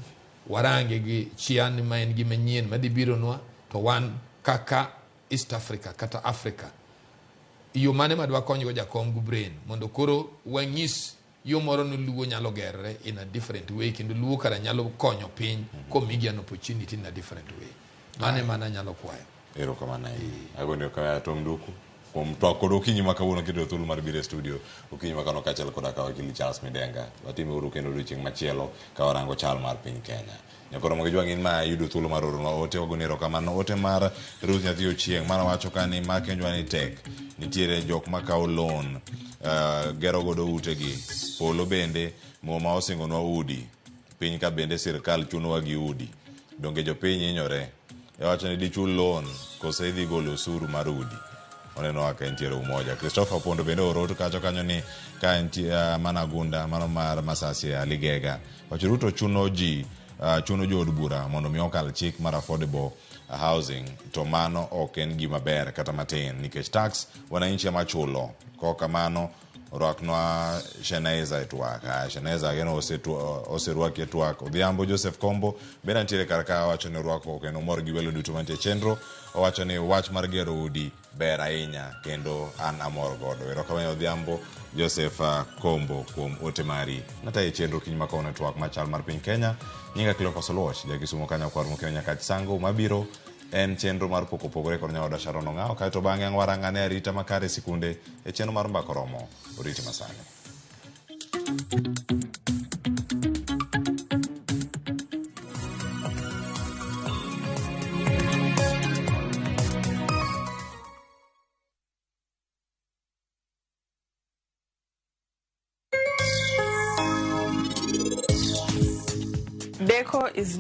Warange gi chian ma en gima nyien madhi biro nwa to wan kaka East Africa kata Africa. Yo mane madwa konyo jakom gu brain mondo koro wanyis yo moro no luwo nyalo gerre in a different way kendo luwo kara nyalo konyo piny komigi an opportunity in a different way. Mane mana nyalo kwayo. Erokamano ahinya. Agone ka to Nguku kuom twak kod okinyi ma kawuono kidwa thuolo mar biro e studio. Okinyi ma kano kaachiel koda ka wakili Charles Midenga. Watime uru kendo odiochieng' machielo ka warango chal mar piny Kenya. Nyakoro mogi jwang'in ma yudo thuolo mar oro ote wagone erokamano. Ote mar Ruth Nyathi Ochieng' mana wacho ka ni ma kenjwa ni tek. Nitiere jok ma kawo loan gero godo utegi. Polo bende moma osingonwa udi. Piny ka bende sirikal chunowa gi udi. Donge jopiny hinyore. Wacho ni dichul loan kose idhi golo osuru mar udi. Oneno aka entiere umoja. Christopher Pondo bende oroto kacho kanyo ni ka entiere managunda mano mar Masasi Aligega. Wacho Ruto chuno ji chuno jo od bura mondo mi okal chik mar affordable housing to mano ok en gima ber kata matin nikech tax wananchi ema chulo. Koka mano Rwaknwa Sheneza e TWAK. Sheneza geno oseruaki e TWAK. Odhiambo Joseph Kombo bende ntiere karaka wacho ni rwako kendo mor gi welo duto mantie chenro. Owacho ni wach mar gero udi ber ahinya kendo an amor godo. Erokamano Odhiambo Joseph Kombo kuom ote mari. Nataye chenro kiny ma kawuono TWAK machal mar piny Kenya. Nyinga Cleophas Oluoch Jakisumo kanyo kwar mokeno nyaka sango mabiro en chenro mar pogore kod nyaoda Sharon Ong'ao kae to bang'e warang'ane arita makare sikunde e chenro mar mbako romo oriti masani. DECO is